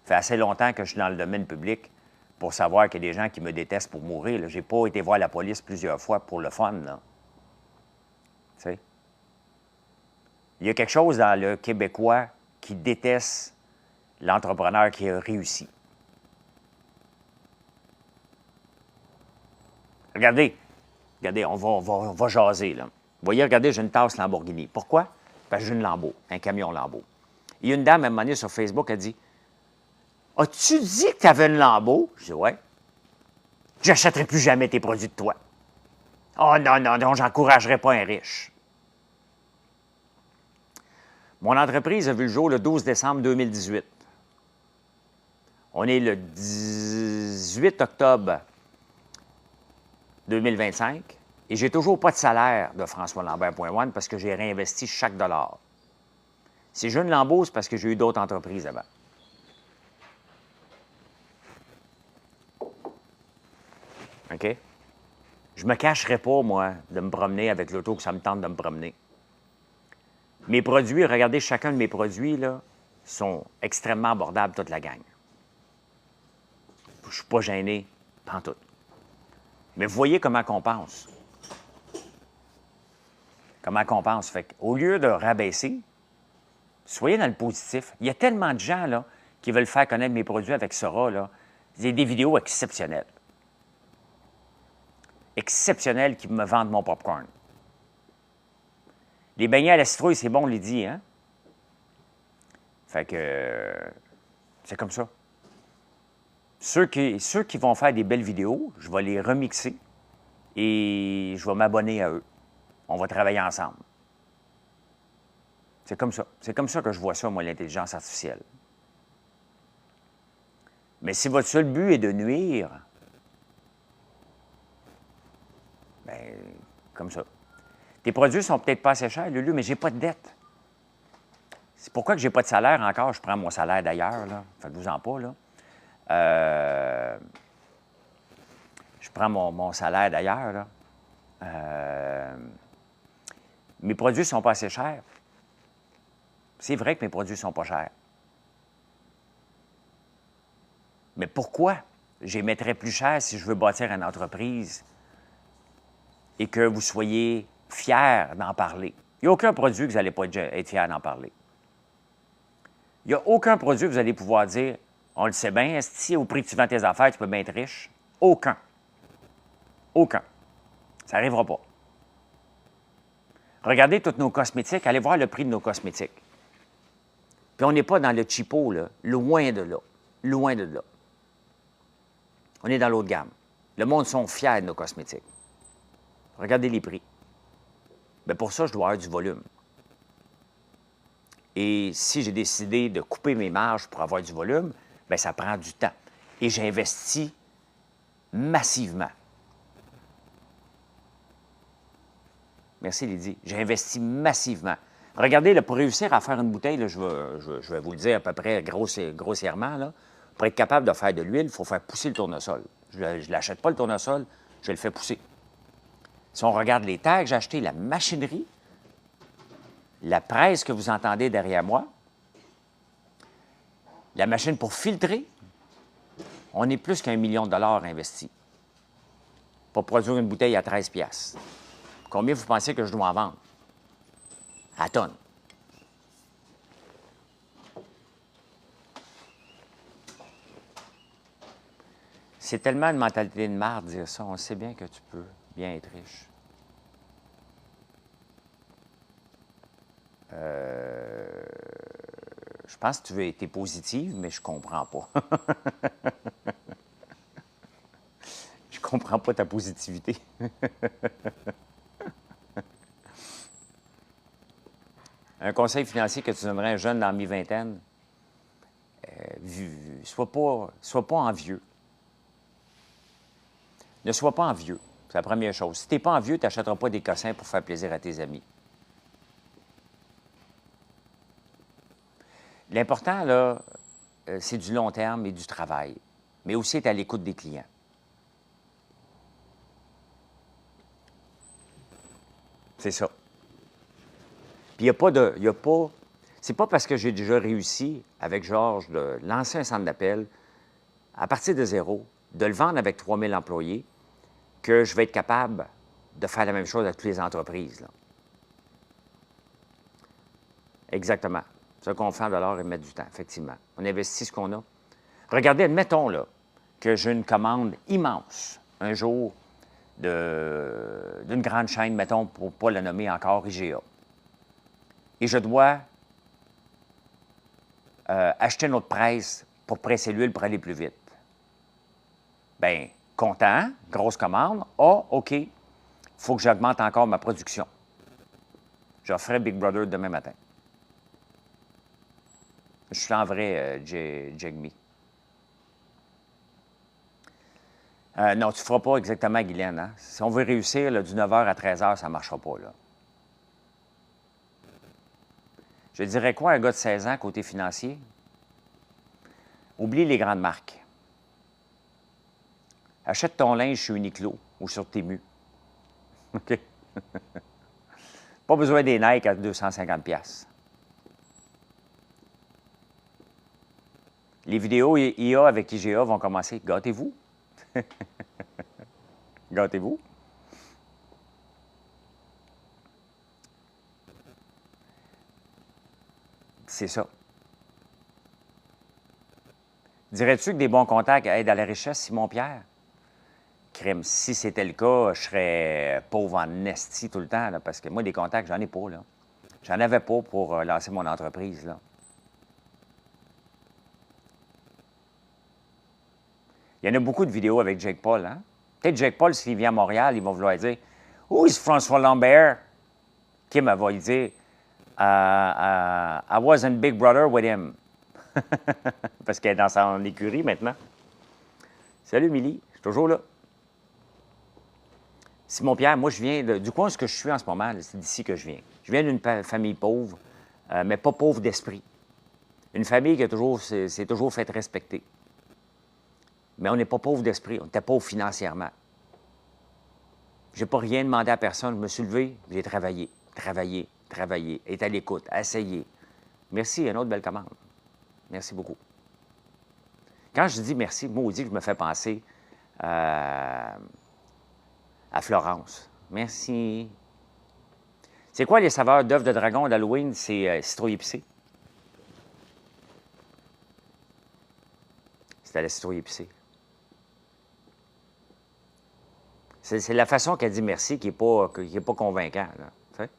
fait assez longtemps que je suis dans le domaine public pour savoir qu'il y a des gens qui me détestent pour mourir. Je n'ai pas été voir la police plusieurs fois pour le fun, là. Tu sais? Il y a quelque chose dans le Québécois qui déteste l'entrepreneur qui a réussi. Regardez, on va jaser, là. Vous voyez, regardez, j'ai une tasse Lamborghini. Pourquoi? Parce que j'ai une Lambo, un camion Lambo. Il y a une dame, à un moment donné, sur Facebook, elle dit, « As-tu dit que tu avais une Lambo? » Je dis, « Ouais. »« J'achèterai plus jamais tes produits de toi. »« Oh non, j'encouragerai pas un riche. » Mon entreprise a vu le jour le 12 décembre 2018. On est le 18 octobre 2025 et j'ai toujours pas de salaire de François Lambert.one parce que j'ai réinvesti chaque dollar. Si j'ai une Lambo, c'est parce que j'ai eu d'autres entreprises avant. OK? Je me cacherai pas, moi, de me promener avec l'auto que ça me tente de me promener. Mes produits, regardez, chacun de mes produits, là, sont extrêmement abordables, toute la gang. Je ne suis pas gêné, pantoute. Mais vous voyez comment qu'on pense. Comment qu'on pense. Fait qu'au lieu de rabaisser, soyez dans le positif. Il y a tellement de gens, là, qui veulent faire connaître mes produits avec Sora, là. C'est des vidéos exceptionnelles. Exceptionnelles qui me vendent mon popcorn. Les beignets à la citrouille, c'est bon, Lydie, hein? Fait que c'est comme ça. Ceux qui vont faire des belles vidéos, je vais les remixer et je vais m'abonner à eux. On va travailler ensemble. C'est comme ça. C'est comme ça que je vois ça, moi, l'intelligence artificielle. Mais si votre seul but est de nuire, bien, comme ça. Tes produits sont peut-être pas assez chers, Lulu, mais j'ai pas de dette. C'est pourquoi que j'ai pas de salaire encore. Je prends mon salaire d'ailleurs, là. Faites-vous-en pas, là. Je prends mon salaire d'ailleurs, là. Mes produits sont pas assez chers. C'est vrai que mes produits sont pas chers. Mais pourquoi j'émettrais plus cher si je veux bâtir une entreprise et que vous soyez fiers d'en parler. Il n'y a aucun produit que vous n'allez pas être fier d'en parler. Il n'y a aucun produit que vous allez pouvoir dire, on le sait bien, si au prix que tu vends tes affaires, tu peux bien être riche. Aucun. Aucun. Ça n'arrivera pas. Regardez tous nos cosmétiques, allez voir le prix de nos cosmétiques. Puis on n'est pas dans le cheapo, là, loin de là. Loin de là. On est dans l'autre gamme. Le monde sont fiers de nos cosmétiques. Regardez les prix. Bien, pour ça, je dois avoir du volume. Et si j'ai décidé de couper mes marges pour avoir du volume, bien, ça prend du temps. Et j'investis massivement. Merci, Lydie. J'ai investi massivement. Regardez, là, pour réussir à faire une bouteille, là, je vais vous le dire à peu près grossièrement, là, pour être capable de faire de l'huile, il faut faire pousser le tournesol. Je ne l'achète pas, le tournesol, je le fais pousser. Si on regarde les tags, j'ai acheté la machinerie, la presse que vous entendez derrière moi, la machine pour filtrer, on est plus qu'1 million de dollars investis pour produire une bouteille à 13 piastres. Combien vous pensez que je dois en vendre? À tonne. C'est tellement une mentalité de marde de dire ça. On sait bien que tu peux bien être riche. Je pense que tu veux être positive, mais je comprends pas. Je comprends pas ta positivité. Un conseil financier que tu donnerais à un jeune dans la mi-vingtaine, sois pas envieux. Ne sois pas envieux. C'est la première chose. Si tu n'es pas envieux, tu n'achèteras pas des cossins pour faire plaisir à tes amis. L'important, là, c'est du long terme et du travail, mais aussi être à l'écoute des clients. C'est ça. Puis il n'y a pas de... c'est pas parce que j'ai déjà réussi avec Georges de lancer un centre d'appel à partir de zéro, de le vendre avec 3000 employés, que je vais être capable de faire la même chose à toutes les entreprises, là. Exactement. C'est ça qu'on fait en dollars et mettre du temps, effectivement. On investit ce qu'on a. Regardez, admettons là, que j'ai une commande immense un jour d'une grande chaîne, mettons, pour ne pas la nommer encore, IGA. Et je dois acheter notre presse pour presser l'huile pour aller plus vite. Bien, content, grosse commande. Ah, OK, il faut que j'augmente encore ma production. Je ferai Big Brother demain matin. Je suis en vrai, Jagme. Non, tu ne feras pas exactement, Guylaine. Hein? Si on veut réussir là, du 9h à 13h, ça ne marchera pas. Là. Je dirais quoi à un gars de 16 ans côté financier? Oublie les grandes marques. Achète ton linge chez Uniqlo ou sur Temu. OK? Pas besoin des Nike à 250$. Les vidéos IA avec IGA vont commencer. Gâtez-vous. Gâtez-vous. C'est ça. Dirais-tu que des bons contacts aident à la richesse, Simon-Pierre? Crime, si c'était le cas, je serais pauvre en esti tout le temps, là, parce que moi, des contacts, j'en ai pas, là. J'en avais pas pour lancer mon entreprise, là. Il y en a beaucoup de vidéos avec Jake Paul, hein? Peut-être Jake Paul, s'il vient à Montréal, il va vouloir dire « Who is François Lambert? » Kim, elle va lui dire I was in Big Brother with him. » Parce qu'elle est dans son écurie maintenant. Salut, Milly, je suis toujours là. Simon-Pierre, moi, je viens du coin où je suis en ce moment, c'est d'ici que je viens. Je viens d'une famille pauvre, mais pas pauvre d'esprit. Une famille qui s'est toujours fait respecter. Mais on n'est pas pauvre d'esprit, on n'était pauvre financièrement. Je n'ai pas rien demandé à personne, je me suis levé, j'ai travaillé, être à l'écoute, essayer. Merci, une autre belle commande. Merci beaucoup. Quand je dis merci, maudit que je me fais penser à Florence. Merci. C'est quoi les saveurs d'œufs de dragon d'Halloween? C'est citrouille épicée. C'était la citrouille épicée. C'est la façon qu'elle dit merci qui n'est pas convaincant. Là, tu sais?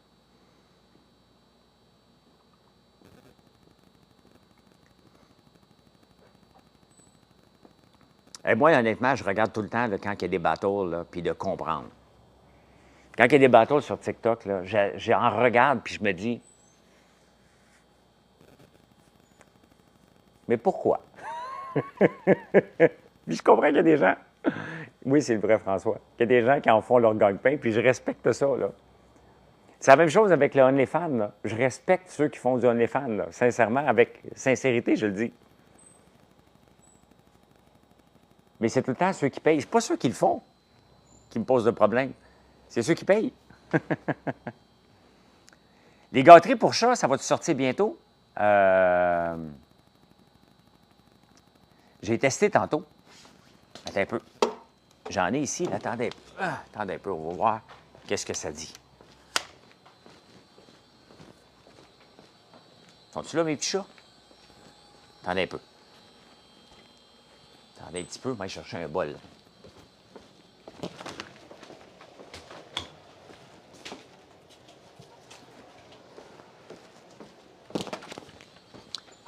Et moi, honnêtement, je regarde tout le temps là, quand il y a des battles, puis de comprendre. Quand il y a des battles sur TikTok, j'en regarde, puis je me dis, mais pourquoi? Puis je comprends qu'il y a des gens, oui, c'est le vrai François, qu'il y a des gens qui en font leur gagne-pain, puis je respecte ça, là. C'est la même chose avec le OnlyFans, là. Je respecte ceux qui font du OnlyFans, là. Sincèrement, avec sincérité, je le dis. Mais c'est tout le temps ceux qui payent. C'est pas ceux qui le font qui me posent de problème. C'est ceux qui payent. Les gâteries pour chats, ça va-tu sortir bientôt? J'ai testé tantôt. Attends un peu. J'en ai ici. Là. Attendez un peu. On va voir qu'est-ce que ça dit. Sont-tu là, mes petits chats? Attendez un peu. Attendez un petit peu. Moi, je chercher un bol.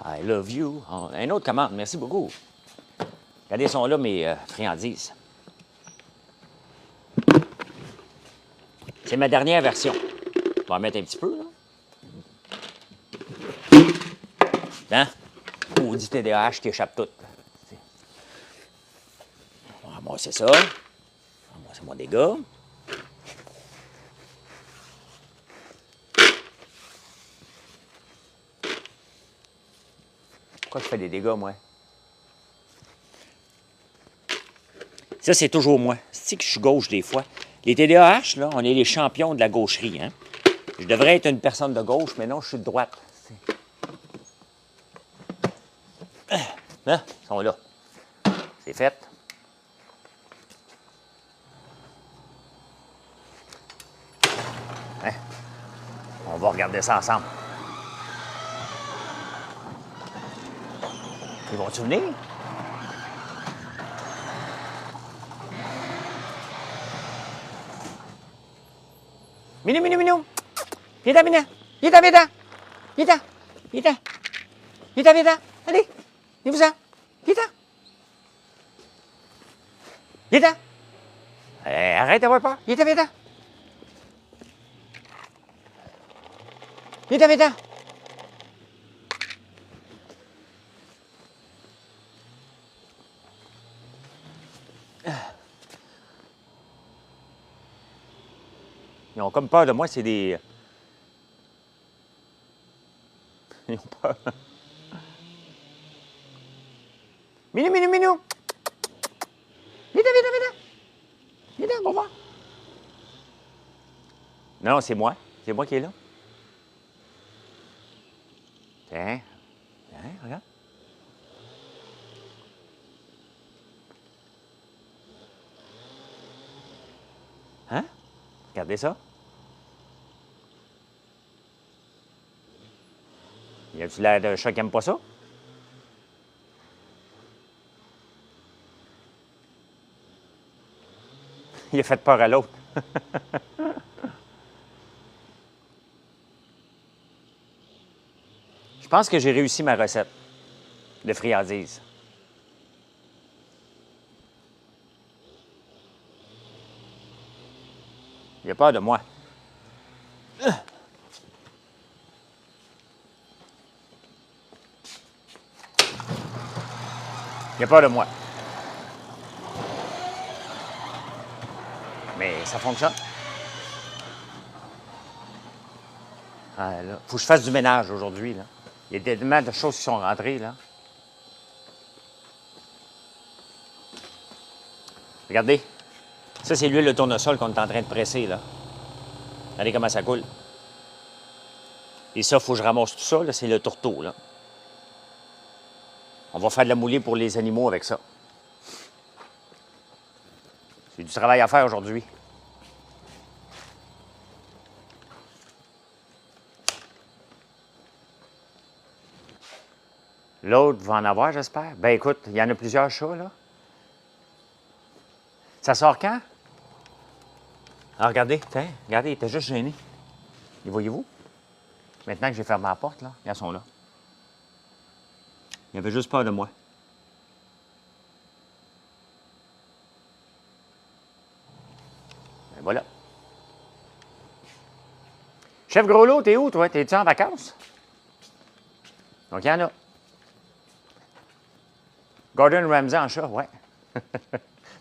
I love you. Oh, un autre commande. Merci beaucoup. Regardez, sont là mes friandises. C'est ma dernière version. Je vais en mettre un petit peu, là. Hein? Maudit TDAH qui échappe tout. On va ramasser ça. On va ramasser mon dégât. Pourquoi je fais des dégâts, moi? Ça, c'est toujours moi. C'est que je suis gauche des fois. Les TDAH, là, on est les champions de la gaucherie, hein? Je devrais être une personne de gauche, mais non, je suis de droite. Hein? Ils sont là. C'est fait. Hein? On va regarder ça ensemble. Ils vont-tu venir? Minou, minou, minou! Viens, viens! Viens, viens! Viens! Viens! Viens, viens! Allez! Viens-vous-en! Viens! Viens! Arrête d'avoir peur! Viens, viens! Viens, viens! Ils ont comme peur de moi, c'est des... Ils ont peur. Minou, minou, minou! Viens, viens, on va voir. Non, c'est moi. C'est moi qui est là. Tiens. Tiens, regarde. Hein? Regardez ça. Y a-tu l'air d'un chat qui n'aime pas ça? Il a fait peur à l'autre. Je pense que j'ai réussi ma recette de friandises. Il a peur de moi. Il a peur de moi. Mais ça fonctionne. Ah, là, faut que je fasse du ménage aujourd'hui, là. Il y a tellement de choses qui sont rentrées, là. Regardez. Ça, c'est l'huile de tournesol qu'on est en train de presser, là. Regardez comment ça coule. Et ça, il faut que je ramasse tout ça, là. C'est le tourteau, là. On va faire de la moulée pour les animaux avec ça. J'ai du travail à faire aujourd'hui. L'autre va en avoir, j'espère. Ben écoute, il y en a plusieurs chats, là. Ça sort quand? Ah, regardez, tiens, regardez, il était juste gêné. Les voyez-vous? Maintenant que j'ai fermé la porte, là, ils sont là. Il avait juste peur de moi. Ben voilà. Chef Groslo, t'es où, toi? T'es-tu en vacances? Donc, il y en a. Gordon Ramsay en chat, ouais.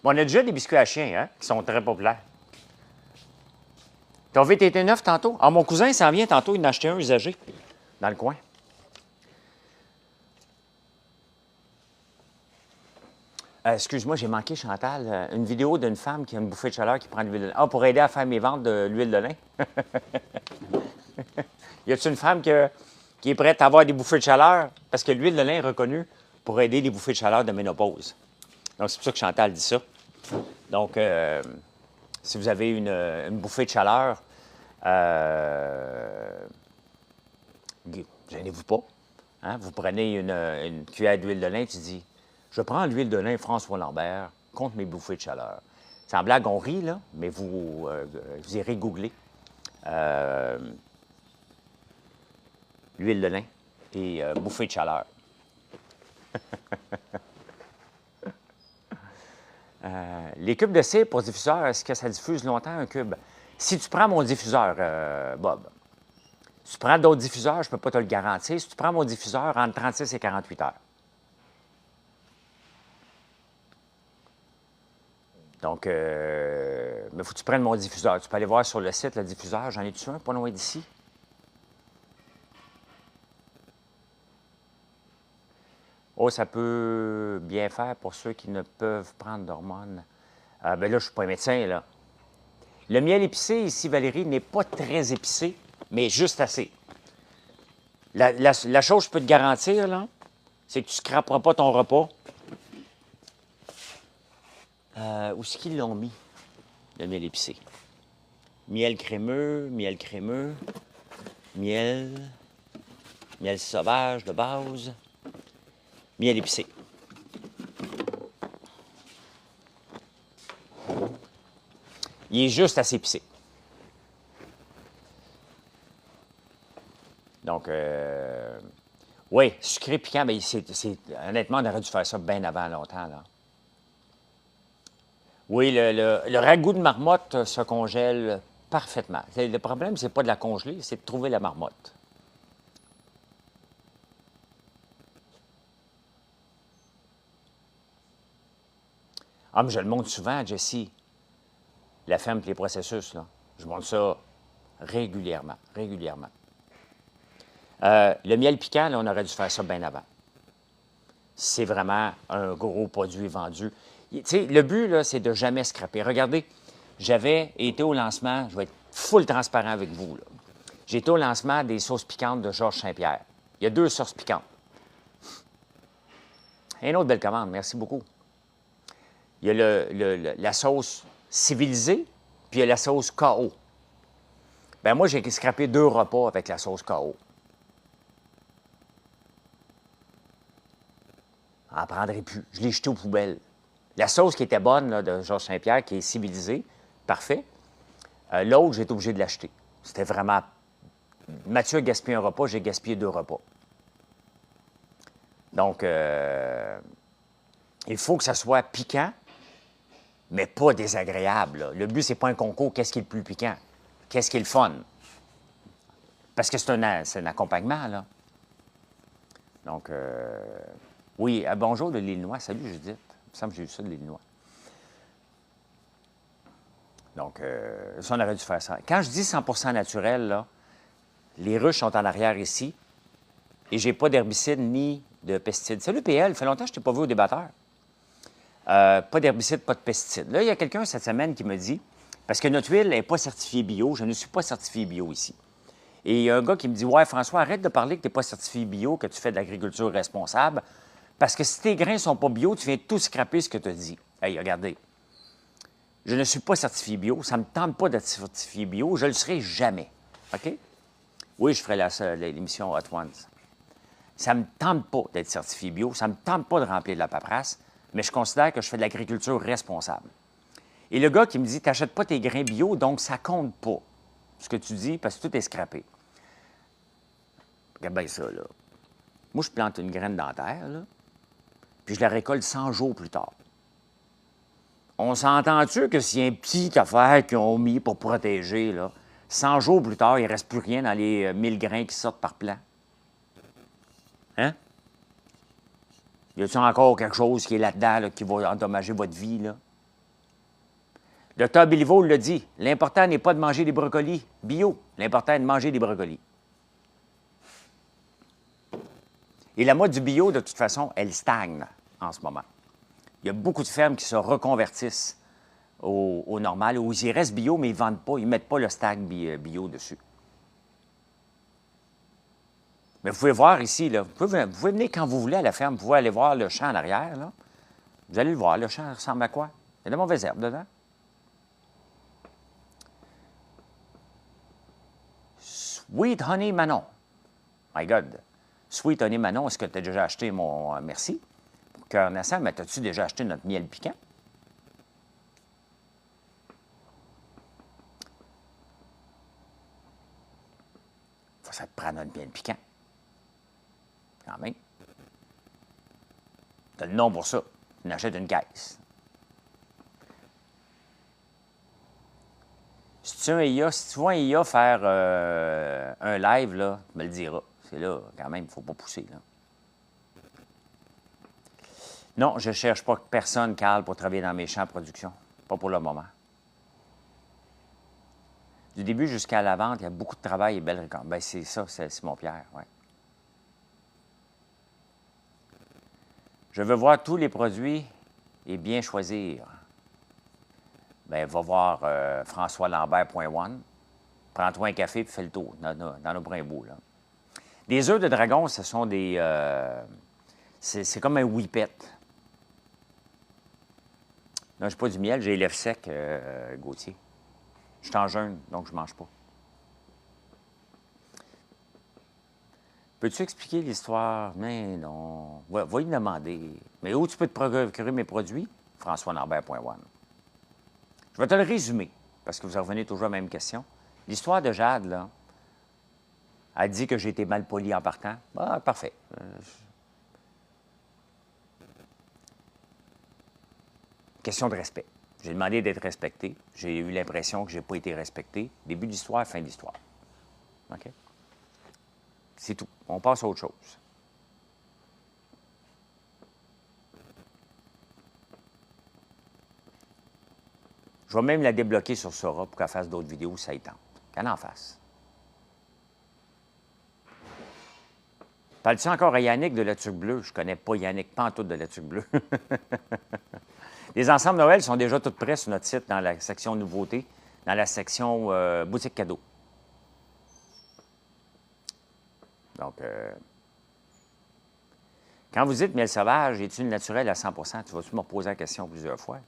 Bon, on a déjà des biscuits à chien, hein, qui sont très populaires. Ton VTT 9 tantôt? Ah, mon cousin s'en vient tantôt, il en a acheté un usagé dans le coin. Excuse-moi, j'ai manqué, Chantal, une vidéo d'une femme qui a une bouffée de chaleur qui prend de l'huile de lin. Ah, pour aider à faire mes ventes de l'huile de lin. Y a-t-il une femme qui est prête à avoir des bouffées de chaleur? Parce que l'huile de lin est reconnue pour aider les bouffées de chaleur de ménopause. Donc, c'est pour ça que Chantal dit ça. Donc, si vous avez une bouffée de chaleur, gênez-vous pas. Hein? Vous prenez une cuillère d'huile de lin, tu dis, je prends l'huile de lin François Lambert contre mes bouffées de chaleur. C'est en blague, on rit, là, mais vous irez googler l'huile de lin et bouffée de chaleur. Les cubes de cire pour diffuseur, est-ce que ça diffuse longtemps un cube? Si tu prends mon diffuseur, Bob, si tu prends d'autres diffuseurs, je ne peux pas te le garantir. Si tu prends mon diffuseur, entre 36 et 48 heures. Donc, mais il faut que tu prennes mon diffuseur. Tu peux aller voir sur le site, le diffuseur. J'en ai-tu un, pas loin d'ici? Oh, ça peut bien faire pour ceux qui ne peuvent prendre d'hormones. Ben là, je ne suis pas un médecin, là. Le miel épicé, ici, Valérie, n'est pas très épicé, mais juste assez. La chose que je peux te garantir, là, c'est que tu ne scraperas pas ton repas. Où est-ce qu'ils l'ont mis, le miel épicé? Miel crémeux, miel crémeux, miel sauvage de base, miel épicé. Il est juste assez épicé. Donc, oui, sucré piquant, bien, honnêtement, on aurait dû faire ça bien avant longtemps, là. Oui, le ragoût de marmotte se congèle parfaitement. Le problème, c'est pas de la congeler, c'est de trouver la marmotte. Ah, mais je le montre souvent, Jessie. La ferme et les processus, là. Je montre ça régulièrement, régulièrement. Le miel piquant, là, on aurait dû faire ça bien avant. C'est vraiment un gros produit vendu. Tu sais, le but, là, c'est de jamais scraper. Regardez, j'avais été au lancement, je vais être full transparent avec vous, là. J'ai été au lancement des sauces piquantes de Georges Saint-Pierre. Il y a 2 sauces piquantes. Et une autre belle commande, merci beaucoup. Il y a la sauce civilisée, puis il y a la sauce KO. Bien, moi, j'ai scrapé 2 repas avec la sauce KO. Je n'en prendrai plus. Je l'ai jeté aux poubelles. La sauce qui était bonne là, de Georges Saint-Pierre, qui est civilisée, parfait. L'autre, j'ai été obligé de l'acheter. C'était vraiment... Mathieu a gaspillé un repas, j'ai gaspillé 2 repas. Donc, il faut que ça soit piquant, mais pas désagréable, là. Le but, c'est pas un concours, qu'est-ce qui est le plus piquant? Qu'est-ce qui est le fun? Parce que c'est un accompagnement, là. Donc, oui, bonjour de l'Illinois. Salut, Judith. Il me semble que j'ai eu ça de l'Illinois. Donc, ça, on aurait dû faire ça. Quand je dis 100% naturel, là, les ruches sont en arrière ici et j'ai pas d'herbicide ni de pesticides. Salut, PL, il fait longtemps que je ne t'ai pas vu au débatteur. Pas d'herbicide, pas de pesticides. Là, il y a quelqu'un cette semaine qui me dit, parce que notre huile n'est pas certifiée bio, je ne suis pas certifié bio ici. Et il y a un gars qui me dit, ouais, François, arrête de parler que tu n'es pas certifié bio, que tu fais de l'agriculture responsable. Parce que si tes grains ne sont pas bio, tu viens tout scraper ce que tu as dit. Hey, regardez, je ne suis pas certifié bio, ça ne me tente pas d'être certifié bio, je ne le serai jamais. OK? Oui, je ferai l'émission Hot Ones. Ça ne me tente pas d'être certifié bio, ça ne me tente pas de remplir de la paperasse, mais je considère que je fais de l'agriculture responsable. Et le gars qui me dit, tu n'achètes pas tes grains bio, donc ça ne compte pas, ce que tu dis, parce que tout est scrappé. Regarde bien ça, là. Moi, je plante une graine dans la terre, là, puis je la récolte 100 jours plus tard. On s'entend-tu que s'il y a une petite affaire qu'ils ont mis pour protéger, là, 100 jours plus tard, il ne reste plus rien dans les 1000 grains qui sortent par plant? Hein? Y a-t-il encore quelque chose qui est là-dedans là, qui va endommager votre vie, là? Docteur Béliveau l'a dit, l'important n'est pas de manger des brocolis bio, l'important est de manger des brocolis. Et la mode du bio, de toute façon, elle stagne en ce moment. Il y a beaucoup de fermes qui se reconvertissent au normal, où ils restent bio, mais ils ne vendent pas, ils ne mettent pas le stag bio dessus. Mais vous pouvez voir ici, là, vous pouvez venir quand vous voulez à la ferme, vous pouvez aller voir le champ en arrière, là. Vous allez le voir, le champ ressemble à quoi? Il y a de mauvaises herbes dedans. Sweet Honey Manon. My God. Sweet Honey Manon, est-ce que tu as déjà acheté mon merci? Pour cœur naissant, mais as-tu déjà acheté notre miel piquant? Ça te prend notre miel piquant. Quand même. Tu as le nom pour ça. Tu achètes une caisse. Si tu vois un IA faire un live, là, tu me le diras. C'est là, quand même, il ne faut pas pousser. Là. Non, je ne cherche pas personne, Carl, pour travailler dans mes champs de production. Pas pour le moment. Du début jusqu'à la vente, il y a beaucoup de travail et belles récompenses. Bien, c'est ça, c'est Simon-Pierre, oui. Je veux voir tous les produits et bien choisir. Bien, va voir françoislambert.one. Prends-toi un café et fais le tour dans nos brimbous, là. Des œufs de dragon, ce sont des... c'est comme un whippet. Non, je n'ai pas du miel, j'ai les lèvres secs, Gauthier. Je suis en jeûne, donc je ne mange pas. Peux-tu expliquer l'histoire? Mais non. Va y demander. Mais où tu peux te procurer mes produits? françoislambert.one. Je vais te le résumer, parce que vous revenez toujours à la même question. L'histoire de Jade, là, elle dit que j'ai été mal poli en partant. Ah, parfait. Question de respect. J'ai demandé d'être respecté. J'ai eu l'impression que je n'ai pas été respecté. Début de l'histoire, fin de l'histoire. OK? C'est tout. On passe à autre chose. Je vais même la débloquer sur Sora pour qu'elle fasse d'autres vidéos si ça y tente. Qu'elle en fasse. Parles-tu encore à Yannick de la tuque bleue? Je ne connais pas Yannick, pas en tout de la tuque bleue. Les ensembles Noël sont déjà tous prêts sur notre site dans la section nouveautés, dans la section boutique cadeaux. Donc, quand vous dites miel sauvage, est-il naturel à 100 tu vas-tu me reposer la question plusieurs fois?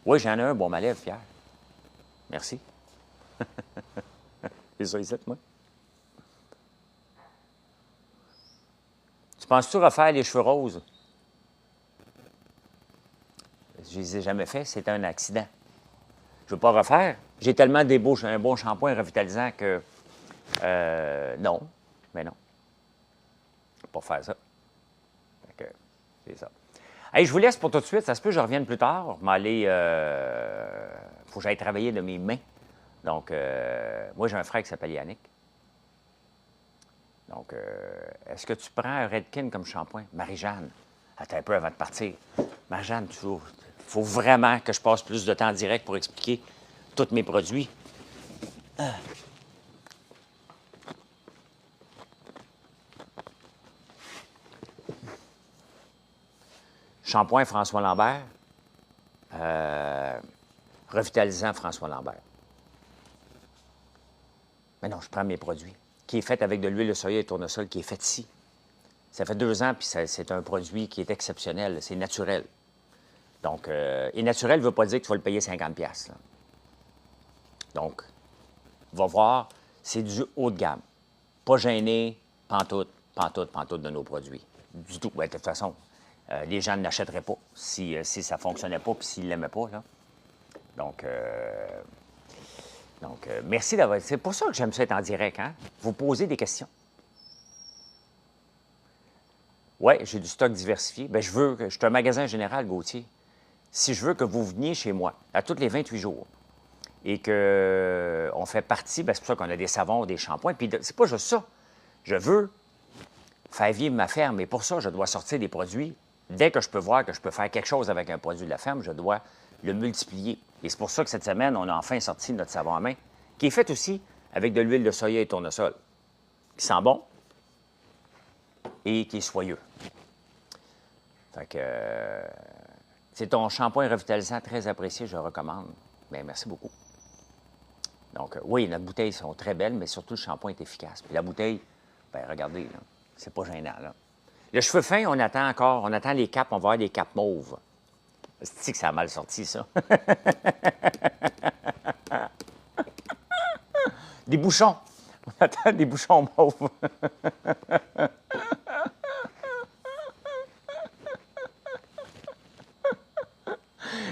Oui, j'en ai un, bon, ma lèvre, Pierre. Merci. C'est ça ici, moi. Tu penses-tu refaire les cheveux roses? Je ne les ai jamais fait, c'était un accident. Je ne veux pas refaire. J'ai tellement un bon shampoing revitalisant que... non, mais non. Je ne vais pas faire ça. C'est ça. Hey, je vous laisse pour tout de suite. Ça se peut que je revienne plus tard. Il faut que j'aille travailler de mes mains. Donc, moi, j'ai un frère qui s'appelle Yannick. Donc, est-ce que tu prends un Redken comme shampoing? Marie-Jeanne, attends un peu avant de partir. Marie-Jeanne, il faut vraiment que je passe plus de temps en direct pour expliquer tous mes produits. Shampoing François Lambert. Revitalisant François Lambert. Mais non, je prends mes produits. Qui est fait avec de l'huile de soya et tournesol, qui est fait ici. Ça fait 2 ans, puis c'est un produit qui est exceptionnel. C'est naturel. Donc, et naturel ne veut pas dire que tu vas le payer 50$. Là. Donc, va voir, c'est du haut de gamme. Pas gêné, pantoute de nos produits. Du tout. Ben, de toute façon, les gens ne l'achèteraient pas si ça ne fonctionnait pas et s'ils ne l'aimaient pas. Là. Donc, merci d'avoir... C'est pour ça que j'aime ça être en direct. Hein? Vous posez des questions. Oui, j'ai du stock diversifié. Bien, je suis un magasin général, Gauthier. Si je veux que vous veniez chez moi à tous les 28 jours et qu'on fait partie, bien, c'est pour ça qu'on a des savons, des shampoings. Puis c'est pas juste ça. Je veux faire vivre ma ferme. Et pour ça, je dois sortir des produits. Dès que je peux voir que je peux faire quelque chose avec un produit de la ferme, je dois le multiplier. Et c'est pour ça que cette semaine, on a enfin sorti notre savon à main, qui est fait aussi avec de l'huile de soya et tournesol, qui sent bon et qui est soyeux. Fait que c'est ton shampoing revitalisant très apprécié, je le recommande. Bien, merci beaucoup. Donc, oui, notre bouteilles sont très belles, mais surtout le shampoing est efficace. Puis la bouteille, bien, regardez, là, c'est pas gênant, là. Le cheveu fin, on attend les capes, on va avoir des capes mauves. C'est que ça a mal sorti, ça. Des bouchons. On attend des bouchons mauves.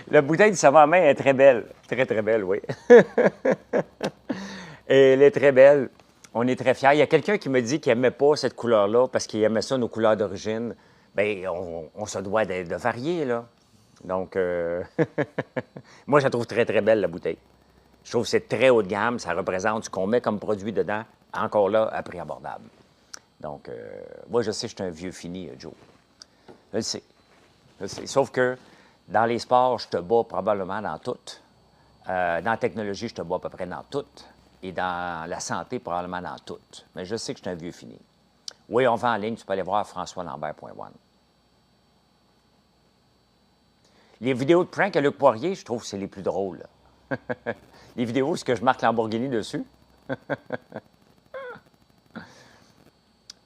La bouteille du savon à main est très belle. Très, très belle, oui. Et elle est très belle. On est très fiers. Il y a quelqu'un qui me dit qu'il n'aimait pas cette couleur-là parce qu'il aimait ça, nos couleurs d'origine. Bien, on se doit de varier, là. Donc, moi, je la trouve très, très belle, la bouteille. Je trouve que c'est très haut de gamme. Ça représente ce qu'on met comme produit dedans, encore là, à prix abordable. Donc, moi, je sais que je suis un vieux fini, Joe. Je le sais. Je le sais. Sauf que dans les sports, je te bats probablement dans tout. Dans la technologie, je te bats à peu près dans tout. Et dans la santé, probablement dans tout. Mais je sais que je suis un vieux fini. Oui, on va en ligne. Tu peux aller voir françoislambert.one. Les vidéos de prank à Luc Poirier, je trouve que c'est les plus drôles. Les vidéos, c'est que je marque Lamborghini dessus.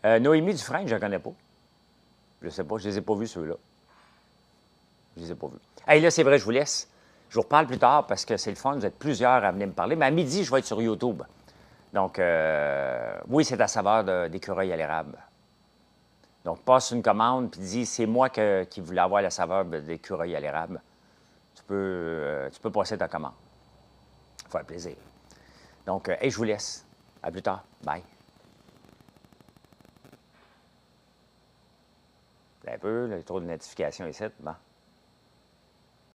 Noémie Dufresne, je ne la connais pas. Je ne sais pas, je ne les ai pas vus, ceux-là. Je ne les ai pas vus. Hey, là, c'est vrai, je vous laisse. Je vous reparle plus tard parce que c'est le fun. Vous êtes plusieurs à venir me parler. Mais à midi, je vais être sur YouTube. Donc, oui, c'est à saveur d'écureuil à l'érable. Donc, passe une commande puis dis, c'est moi qui voulais avoir la saveur d'écureuil à l'érable. Tu peux passer ta commande. Ça va faire plaisir. Donc, je vous laisse. À plus tard. Bye. Un peu, là, il y a trop de notifications ici. Bon.